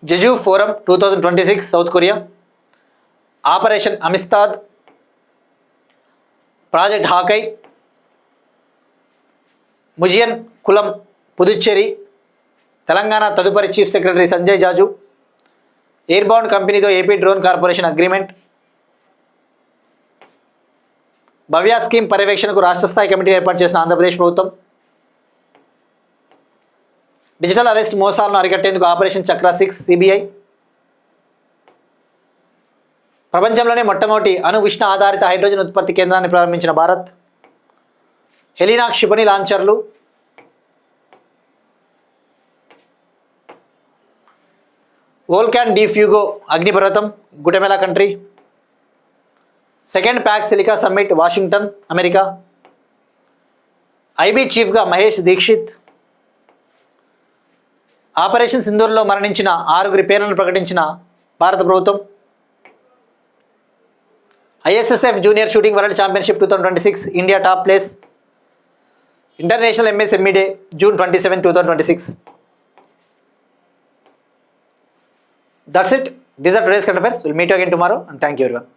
Jeju forum 2026 South Korea, operation Amistad, project hawk eye, ముజియన్ కులం పుదుచ్చేరి, తెలంగాణ తదుపరి chief secretary Sanjay Jaju, air bound కంపెనీతో AP drone corporation agreement, Bhavya scheme పర్యవేక్షణకు రాష్ట్ర స్థాయి కమిటీ ఏర్పాటు చేసిన ఆంధ్రప్రదేశ్ ప్రభుత్వం, డిజిటల్ అరెస్ట్ మోసాలను అరికట్టేందుకు ఆపరేషన్ చక్ర 6 సిబిఐ, ప్రపంచంలోనే మొట్టమొదటి అణు ఉష్ణ ఆధారిత హైడ్రోజన్ ఉత్పత్తి కేంద్రాన్ని ప్రారంభించిన భారత్, హెలినా క్షిపణి లాంచర్లు, వోల్కాన్ డి ఫ్యూగో అగ్నిపర్వతం Guatemala country, second Pax Silica summit Washington America, IB చీఫ్గా మహేష్ దీక్షిత్, ఆపరేషన్ సింధూర్లో మరణించిన 6 పేర్లను ప్రకటించిన భారత ప్రభుత్వం, ISSF junior shooting world championship 2026 India top place, international MSME day June 27, 2026. That's it. These are today's current affairs. We'll meet you again tomorrow and thank you everyone.